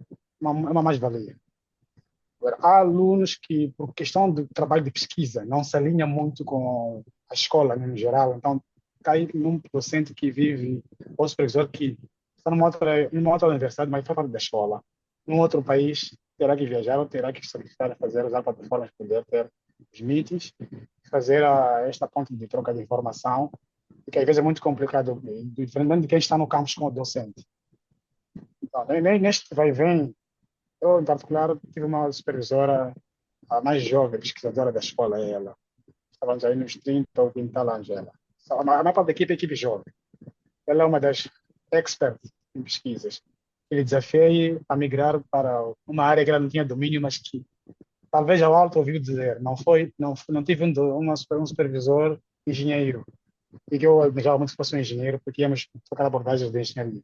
é uma mais-valia. Agora, há alunos que, por questão do trabalho de pesquisa, não se alinham muito com a escola, né, no geral. Então, cai num docente que vive, ou supervisor que está numa outra universidade, mas faz parte da escola. Num outro país, terá que viajar ou terá que se sacrificar a fazer, usar plataformas para poder ter os meetings, fazer esta ponte de troca de informação e que às vezes é muito complicado, diferentemente de quem está no campus com o docente. Então, neste vai e vem, eu, em particular, tive uma supervisora, a mais jovem pesquisadora da escola, ela. Estávamos aí nos 30 ou 20 anos, ela. A maior parte da equipe é equipe jovem. Ela é uma das experts em pesquisas. Ele desafiei a migrar para uma área que ela não tinha domínio, mas que talvez ao alto ouviu dizer. Não tive um supervisor engenheiro. E que eu almejava muito que fosse um engenheiro, porque íamos tocar abordagens de engenharia.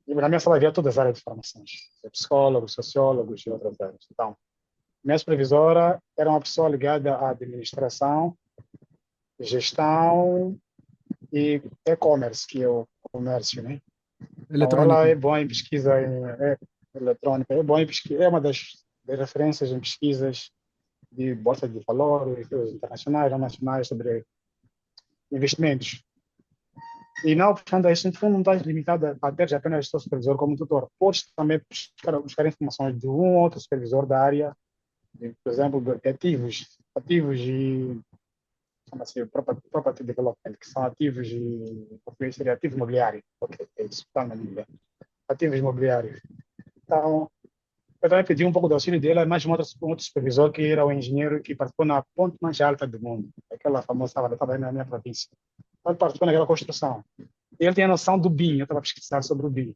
E na minha sala havia todas as áreas de formações. Psicólogos, sociólogos e outras áreas. Então, minha supervisora era uma pessoa ligada à administração, gestão e e-commerce, que é o comércio, né? Então, ela Eletrônico. é boa em pesquisa eletrônica, é boa em pesquisa, é uma das referências em pesquisas de bolsa de valores internacionais ou nacionais sobre investimentos. E não obstante isso, tu não estás limitado a ter apenas o teu supervisor como tutor. Podes também buscar informações de um ou outro supervisor da área, por exemplo, de ativos e chama-se property development, que são ativos e português seria ativo imobiliário. Ok, é isso, está na Bíblia. Ativos imobiliários. Então, eu também pedi um pouco do auxílio dele, mais um outro supervisor que era o engenheiro que participou na ponte mais alta do mundo, aquela famosa, estava aí na minha província. Ele participou naquela construção. E ele tinha noção do BIM, eu estava pesquisando sobre o BIM.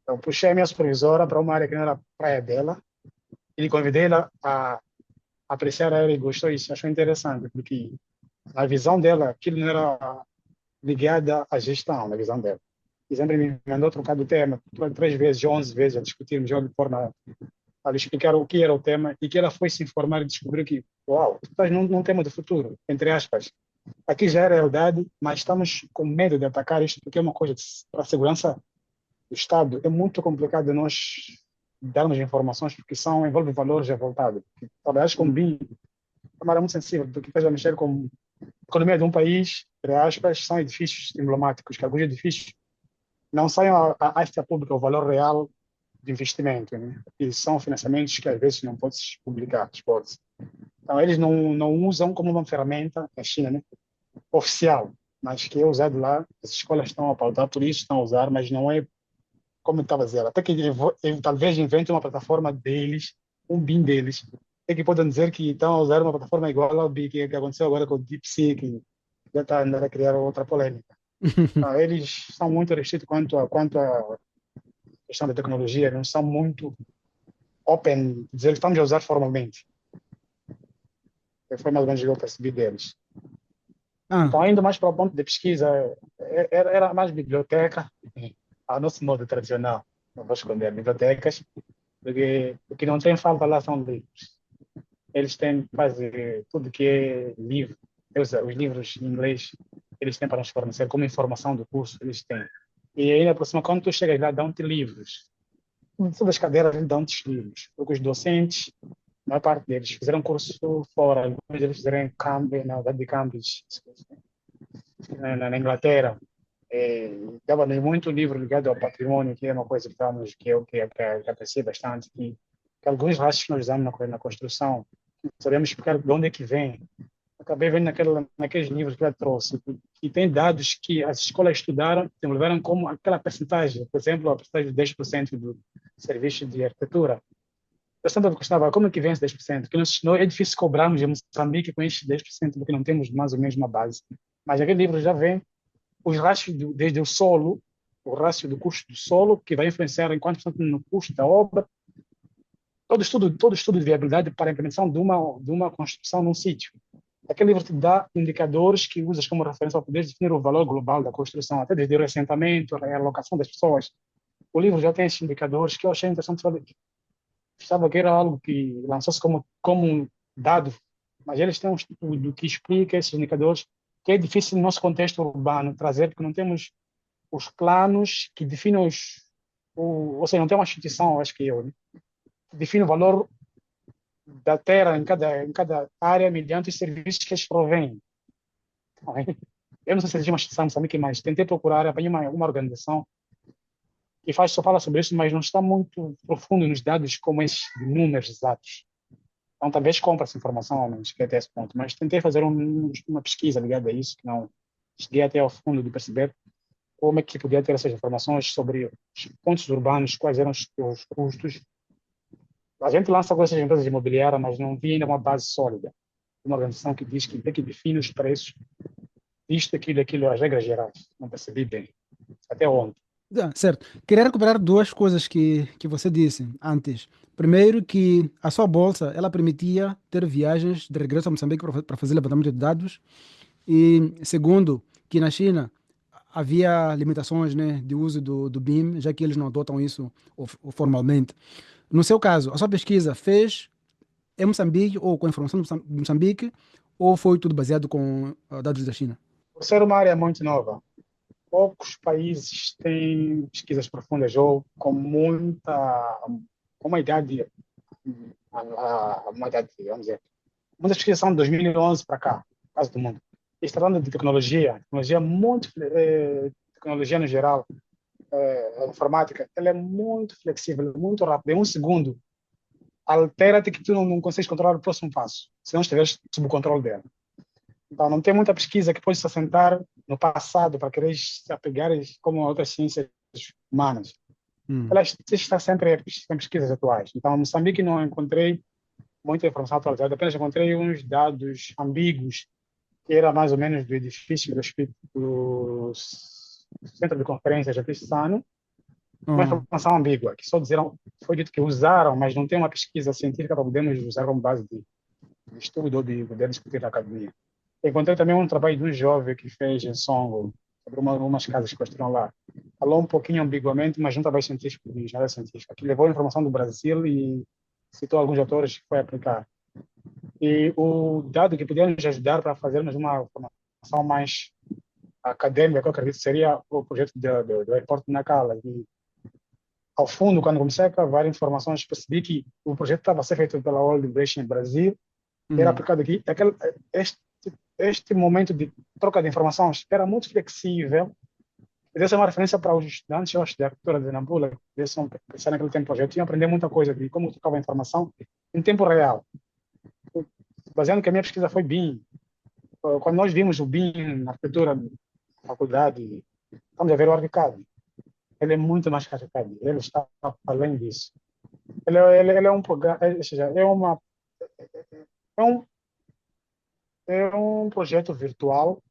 Então, puxei a minha supervisora para uma área que não era a praia dela, e convidei ela a apreciar ela e gostou disso, achou interessante, porque na visão dela, aquilo não era ligado à gestão, na visão dela. E sempre me mandou trocar do tema, 3 vezes, 11 vezes, a discutirmos de forma a lhe explicar o que era o tema e que ela foi se informar e descobriu que, uau, tu estás num tema do futuro, entre aspas. Aqui já é realidade, mas estamos com medo de atacar isto porque é uma coisa para a segurança do Estado. É muito complicado nós darmos informações porque envolve valores já voltados. Trabalhar com BIM é uma área muito sensível, porque estás a mexer com a economia de um país, entre aspas, são edifícios emblemáticos, que alguns edifícios não saem à esfera pública o valor real de investimento, né? E são financiamentos que às vezes não podes publicar, pode. Então eles não usam como uma ferramenta, na China, né? Oficial, mas que é usado lá, as escolas estão a pautar por isso, estão a usar, mas não é como eu estava a dizer, até que talvez inventem uma plataforma deles, um BIM deles, é que podem dizer que estão a usar uma plataforma igual ao BIM que aconteceu agora com o DeepSeek, que já está a criar outra polêmica. Então, eles são muito restritos quanto à questão da tecnologia, não são muito open, dizer que estamos a usar formalmente. Foi mais ou menos o que eu percebi deles. Ah, Então, indo mais para o ponto de pesquisa, era mais biblioteca, ao nosso modo tradicional, não vou esconder, bibliotecas, porque o que não tem falta lá são livros. Eles têm quase tudo que é livro, os livros em inglês, eles têm para nos fornecer como informação do curso, eles têm. E ainda por cima, quando tu chegas lá, dão-te livros. Todas as cadeiras dão-te livros, porque os docentes, a maior parte deles, fizeram curso fora, alguns deles fizeram em Cambridge, na verdade de Cambridge, na Inglaterra. Dava-nos muito livro ligado ao patrimônio, que é uma coisa que aprecio bastante, que alguns rastros que nós usamos na construção, sabemos explicar de onde é que vem. Acabei vendo naqueles livros que ela trouxe, e tem dados que as escolas estudaram, desenvolveram como aquela percentagem, por exemplo, a percentagem de 10% do serviço de arquitetura. Eu sempre questionava como é que vem esse 10%, que é difícil cobrarmos em Moçambique com esses 10%, porque não temos mais ou menos uma base. Mas aquele livro já vem os rastros desde o solo, o rácio do custo do solo, que vai influenciar em quanto por cento no custo da obra, todo estudo de viabilidade para a implementação de uma construção num sítio. Aquele livro te dá indicadores que usas como referência para poder definir o valor global da construção, até desde o assentamento, a realocação das pessoas. O livro já tem esses indicadores que eu achei interessante. Estava que era algo que lançou-se como um dado, mas eles têm um estudo que explica esses indicadores, que é difícil no nosso contexto urbano trazer, porque não temos os planos que definem ou seja, não tem uma instituição, acho que eu, né, que define o valor da terra em cada área mediante os serviços que eles provêm. Eu não sei se existe uma instituição em Moçambique, mas tentei procurar, apanhei uma organização que só fala sobre isso, mas não está muito profundo nos dados como esses números exatos. Então, talvez compre essa informação, ao menos, que é até esse ponto. Mas tentei fazer uma pesquisa ligada a isso, que não cheguei até ao fundo de perceber como é que podia ter essas informações sobre os pontos urbanos, quais eram os custos. A gente lança com essas empresas imobiliárias, mas não vi ainda uma base sólida. Uma organização que diz que define os preços, isto, aquilo, as regras gerais. Não percebi bem. Até onde? Certo. Queria recuperar duas coisas que você disse antes. Primeiro, que a sua bolsa ela permitia ter viagens de regresso a Moçambique para fazer levantamento de dados. E segundo, que na China havia limitações, né, de uso do BIM, já que eles não adotam isso formalmente. No seu caso, a sua pesquisa fez em Moçambique ou com informação de Moçambique ou foi tudo baseado com dados da China? Por ser uma área muito nova, poucos países têm pesquisas profundas ou com uma idade, uma idade, vamos dizer, muitas pesquisas são de 2011 para cá, no caso do mundo. E se tratando de tecnologia muito, tecnologia no geral, a informática, ela é muito flexível, muito rápida. Em um segundo, altera-te que tu não consegues controlar o próximo passo, se não estiveres sob o controle dela. Então, não tem muita pesquisa que pode se assentar no passado para querer se apegar como outras ciências humanas. Hum. Ela está sempre em pesquisas atuais. Então, em Moçambique não encontrei muita informação atualizada, apenas encontrei uns dados ambíguos, que era mais ou menos do edifício do Centro de Conferências de Sano, uma Ah, informação ambígua, que só disseram, foi dito que usaram, mas não tem uma pesquisa científica para podermos usar como base de estudo ou de poder discutir na academia. Encontrei também um trabalho de um jovem que fez em Songo, sobre umas casas que construíram lá. Falou um pouquinho ambiguamente, mas um trabalho científico, de engenharia científica, que levou a informação do Brasil e citou alguns autores que foi aplicar. E o dado que podia nos ajudar para fazermos uma formação mais acadêmica, que eu acredito seria o projeto do aeroporto de Nacala. E, ao fundo, quando comecei a cavar informações, percebi que o projeto estava a ser feito pela World Innovation Brasil, era hum. aplicado aqui. Este momento de troca de informações era muito flexível. Essa é uma referência para os estudantes ou da arquitetura de Nampula, que pensar naquele tempo projeto, tinham aprender muita coisa de como trocava a informação em tempo real. Baseando que a minha pesquisa foi BIM. Quando nós vimos o BIM na arquitetura na faculdade, estamos a ver o ArchiCAD. Ele é muito mais que ArchiCAD. Ele está além disso. Ele é um programa, ou seja, é um, é um projeto virtual,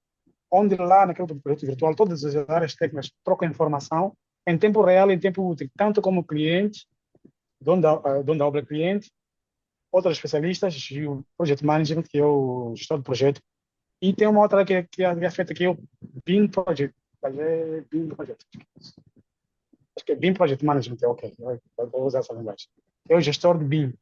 onde lá naquele projeto virtual todas as áreas técnicas trocam informação em tempo real, em tempo útil, tanto como o cliente, dono da obra cliente, outros especialistas, e o Project Management, que é o gestor do projeto. E tem uma outra que é feita aqui, o BIM Project. BIM Project. Acho que é BIM Project Management, é ok. Eu vou usar essa linguagem. É o gestor de BIM,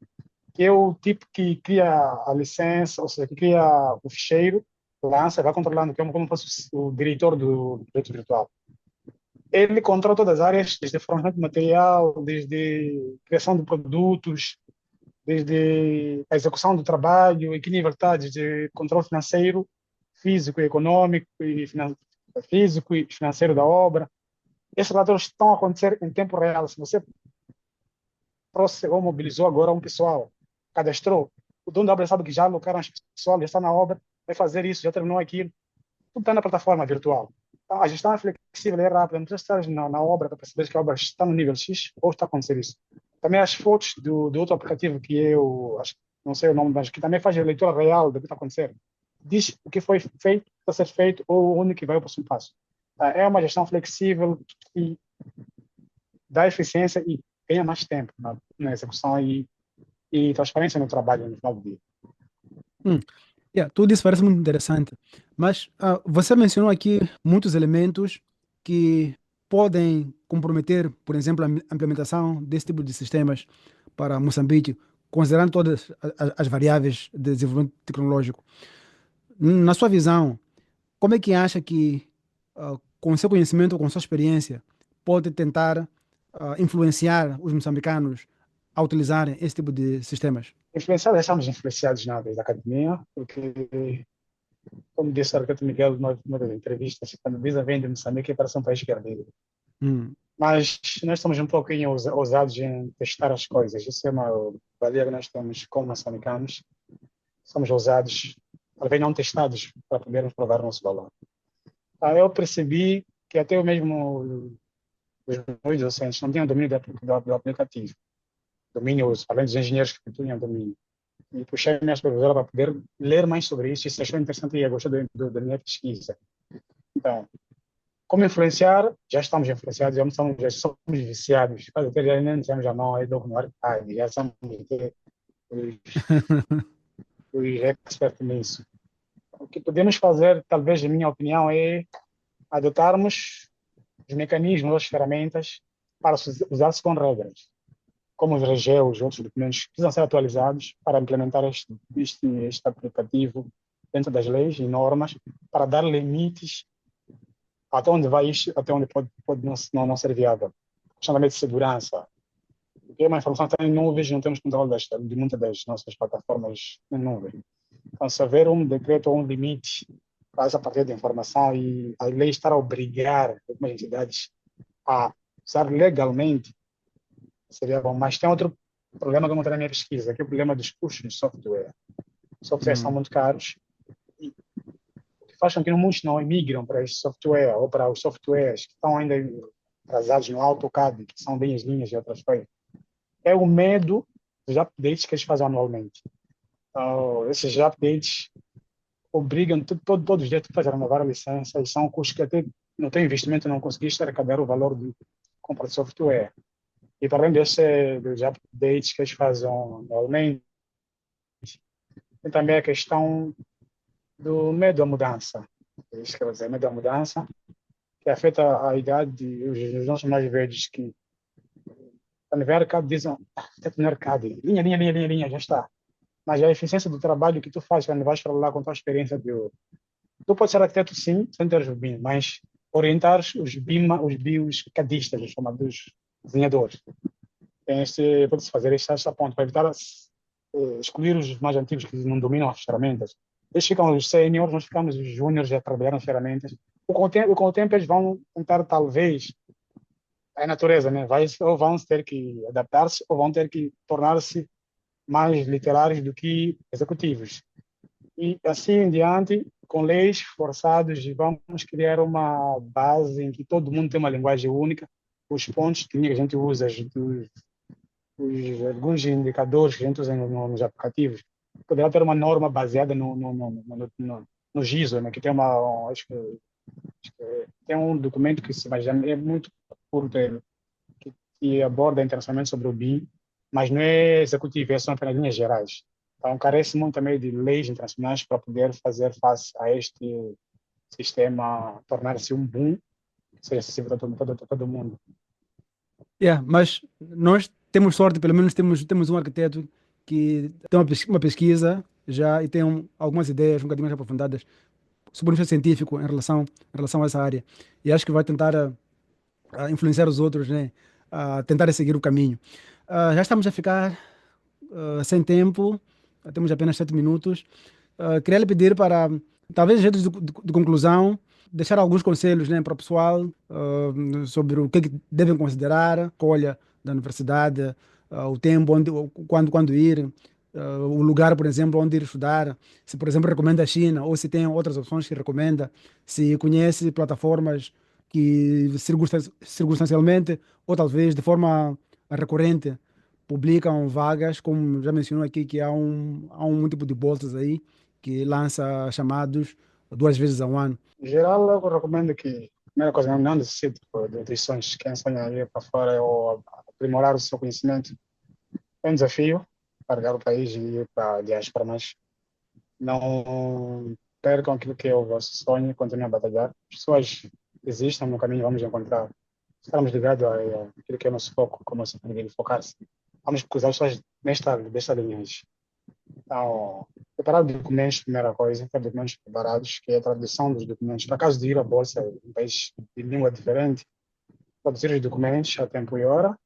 que é o tipo que cria a licença, ou seja, que cria o ficheiro, lança, vai controlando, como fosse o diretor do projeto virtual. Ele controla todas as áreas, desde fornecimento de material, desde criação de produtos, desde a execução do trabalho, em que nível está, desde controle financeiro, físico e econômico, físico e financeiro da obra. Esses relatórios estão a acontecer em tempo real. Se você trouxe ou mobilizou agora um pessoal, cadastrou, o dono da obra sabe que já alocaram as pessoas, já está na obra, vai fazer isso, já terminou aquilo, tudo está na plataforma virtual. Então, a gestão é flexível, é rápida, não precisa estar na obra para perceber que a obra está no nível X ou está a acontecer isso. Também as fotos do outro aplicativo que eu não sei o nome, mas que também faz a leitura real do que está acontecendo. Diz o que foi feito, está a ser feito ou onde que vai o próximo passo. É uma gestão flexível que dá eficiência e ganha mais tempo na execução e transparência no trabalho no final do dia. Hum. Tudo isso parece muito interessante, mas você mencionou aqui muitos elementos que podem comprometer, por exemplo, a implementação desse tipo de sistemas para Moçambique, considerando todas as variáveis de desenvolvimento tecnológico. Na sua visão, como é que acha que, com o seu conhecimento, com a sua experiência, pode tentar influenciar os moçambicanos a utilizarem esse tipo de sistemas? Influenciados, estamos influenciados na área da academia, porque, como disse o arquiteto Miguel numa das entrevistas, quando a Visa vem de Moçambique, parece um país perdido. Hum. Mas nós estamos um pouquinho ousados em testar as coisas. Isso é uma valia que nós temos como moçambicanos. Somos ousados, talvez não testados, para podermos provar o nosso valor. Eu percebi que até o mesmo os meus docentes não tinham domínio do aplicativo, domínio, além dos engenheiros que tinham domínio. E puxei a minha supervisora para poder ler mais sobre isso e se achou interessante e gostou da minha pesquisa. Então, como influenciar, já estamos influenciados, já somos viciados, quase até já nem dizemos já não, é do arcade, já somos os, os expertos nisso. O que podemos fazer, talvez, na minha opinião, é adotarmos os mecanismos, as ferramentas para usar-se com regras, como os RGE, os outros documentos que precisam ser atualizados para implementar este aplicativo dentro das leis e normas, para dar limites até onde vai isto, até onde pode não ser viável. Questão de segurança. Porque uma informação está em nuvens, não temos controle de muitas das nossas plataformas em nuvem. Então, se haver um decreto ou um limite para essa partilha de informação e a lei estar a obrigar algumas entidades a usar legalmente, seria bom. Mas tem outro problema que eu encontrei na minha pesquisa, que é o problema dos custos de software. Os softwares são Hum, muito caros e o que faz com que muitos não migram para este software ou para os softwares que estão ainda atrasados no AutoCAD, que são bem as linhas e outras coisas. É o medo dos updates que eles fazem anualmente. Então, esses updates obrigam todos os dias a fazer renovar a licença e são custos que até no teu investimento não conseguiste arrecadar o valor de compra de software. E para além dos updates que eles fazem anualmente, tem também a questão do medo à mudança. É isso que eu vou dizer, medo à mudança, que afeta a idade dos nossos mais velhos, que quando vem arcade dizem, está no arcade, linha, já está. Mas a eficiência do trabalho que tu faz quando vais para lá com a tua experiência de tu podes ser arquiteto, sim, sem ter os BIM, mas orientar os BIM, os cadistas, os chamados desenhadores. Pode-se fazer esta ponto para evitar excluir os mais antigos que não dominam as ferramentas. Eles ficam os sêniores, nós ficamos os júniores já trabalhando as ferramentas. Com o tempo eles vão tentar, talvez, a natureza, né? Ou vão ter que adaptar-se ou vão ter que tornar-se mais literários do que executivos. E assim em diante, com leis forçadas, vamos criar uma base em que todo mundo tem uma linguagem única. Os pontos que a gente usa, alguns indicadores que a gente usa nos aplicativos, poderá ter uma norma baseada no GISO, né, que tem acho que tem um documento que se vai é muito curto, que aborda internacionalmente sobre o BIM, mas não é executivo, são apenas linhas gerais. Então, carece muito também de leis internacionais para poder fazer face a este sistema, tornar-se um boom, que seja acessível a todo mundo. yeah, mas nós temos sorte, pelo menos temos um arquiteto que tem uma pesquisa já e tem algumas ideias um bocadinho mais aprofundadas sobre o nível científico em relação a essa área. E acho que vai tentar influenciar os outros, né, a tentar seguir o caminho. Já estamos a ficar sem tempo, temos apenas 7 minutos. Queria lhe pedir para, talvez, em jeito de conclusão, deixar alguns conselhos, né, para o pessoal sobre o que devem considerar, a escolha da universidade, o tempo, quando ir, o lugar, por exemplo, onde ir estudar, se, por exemplo, recomenda a China ou se tem outras opções que recomenda, se conhece plataformas que circunstancialmente ou talvez de forma recorrente publicam vagas, como já mencionou aqui, que há um tipo de bolsas aí que lança chamados 2 vezes ao ano. Em geral, eu recomendo que, a primeira coisa, não necessite de lições. Quem sonha ir para fora ou aprimorar o seu conhecimento é um desafio, largar o país e ir para a diáspora, mas não percam aquilo que é o vosso sonho e continuem a batalhar. As pessoas existem no caminho, vamos encontrar. Estamos ligados àquilo que é o nosso foco, como você pode focar-se. Vamos cruzar as pessoas desta linha. Então, preparar documentos, primeira coisa, ter documentos preparados, que é a tradução dos documentos. Para caso de ir à bolsa em um país de língua diferente, traduzir os documentos a tempo e hora,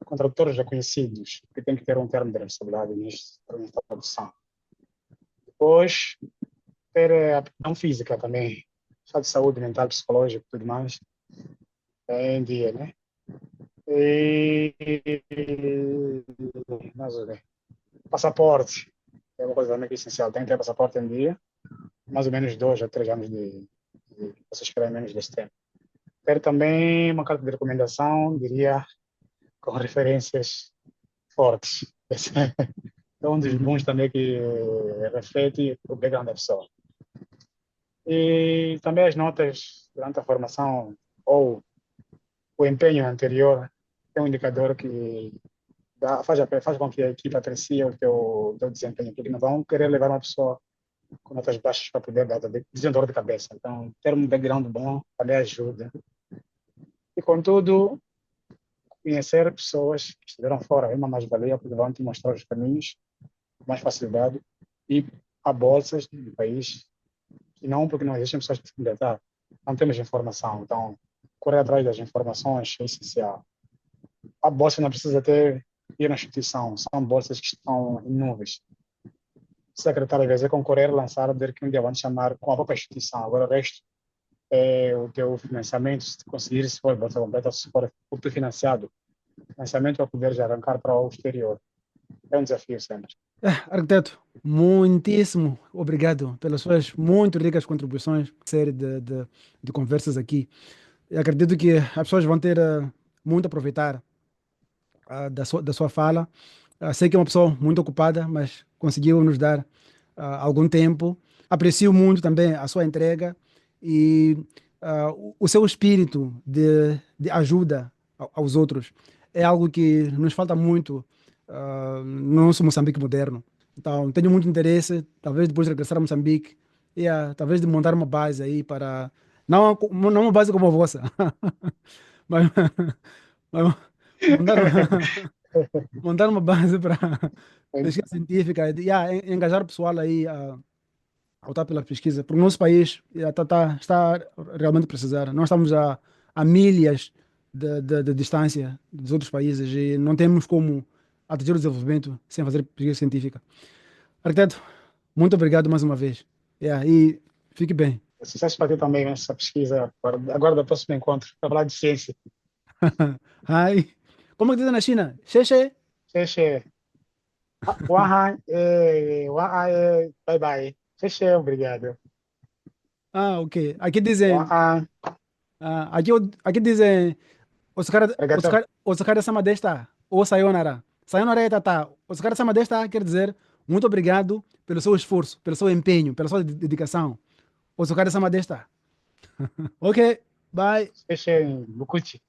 com tradutores já conhecidos, que tem que ter um termo de responsabilidade nesta tradução. Depois, ter a aptidão física também, só de saúde mental, psicológica e tudo mais, em dia, né? E, mas, passaporte, é uma coisa também que é essencial, tem que ter passaporte em dia, mais ou menos 2 a 3 anos de posso esperar menos deste tempo. Ter também uma carta de recomendação, diria, com referências fortes. Esse é um dos bons também que reflete o background da pessoa. E também as notas durante a formação ou o empenho anterior é um indicador que faz com que a equipe aprecie o teu desempenho, porque não vão querer levar uma pessoa com notas baixas para poder dar dor de cabeça. Então, ter um background bom também ajuda. E, contudo, conhecer pessoas que estiveram fora é uma mais-valia, porque vão te mostrar os caminhos com mais facilidade e há bolsas no país que não, porque não existem pessoas que se candidatar. Não temos informação. Então, correr atrás das informações é essencial. A bolsa não precisa ter ir na instituição, são bolsas que estão em nuvens. O secretário, às vezes, é concorrer, lançar, dizer que um dia vão te chamar com a própria instituição. Agora, o resto é o teu financiamento, se conseguir, se for bolsa completa, se for financiado, financiamento para poder já arrancar para o exterior. É um desafio sempre. Arquiteto, muitíssimo obrigado pelas suas muito ricas contribuições, série de conversas aqui. Eu acredito que as pessoas vão ter muito a aproveitar da sua fala. Sei que é uma pessoa muito ocupada, mas conseguiu nos dar algum tempo. Aprecio muito também a sua entrega e o seu espírito de ajuda aos outros. É algo que nos falta muito no nosso Moçambique moderno. Então, tenho muito interesse, talvez depois de regressar a Moçambique, e talvez de montar uma base aí para. Não uma base como a vossa, mas, mas montar, montar uma base para pesquisa científica e engajar o pessoal aí a lutar pela pesquisa, porque o nosso país está realmente a precisar. Nós estamos a milhas de distância dos outros países e não temos como atingir o desenvolvimento sem fazer pesquisa científica. Arquiteto, muito obrigado mais uma vez. E fique bem. Sucesso para ti também nessa pesquisa. Agora do próximo encontro, para falar de ciência. Ai, como é que diz na China? Xexê? Xexê. Bye bye. Xexê, obrigado. Ok. Aqui dizem. Wahan, Aqui dizem. arigato. Osakara sama desta. Ou sayonara. Sayonara é tata. Osakara sama desta quer dizer muito obrigado pelo seu esforço, pelo seu empenho, pela sua dedicação. Osakara sama desta. Ok. Bye. Xexê, Bukuti.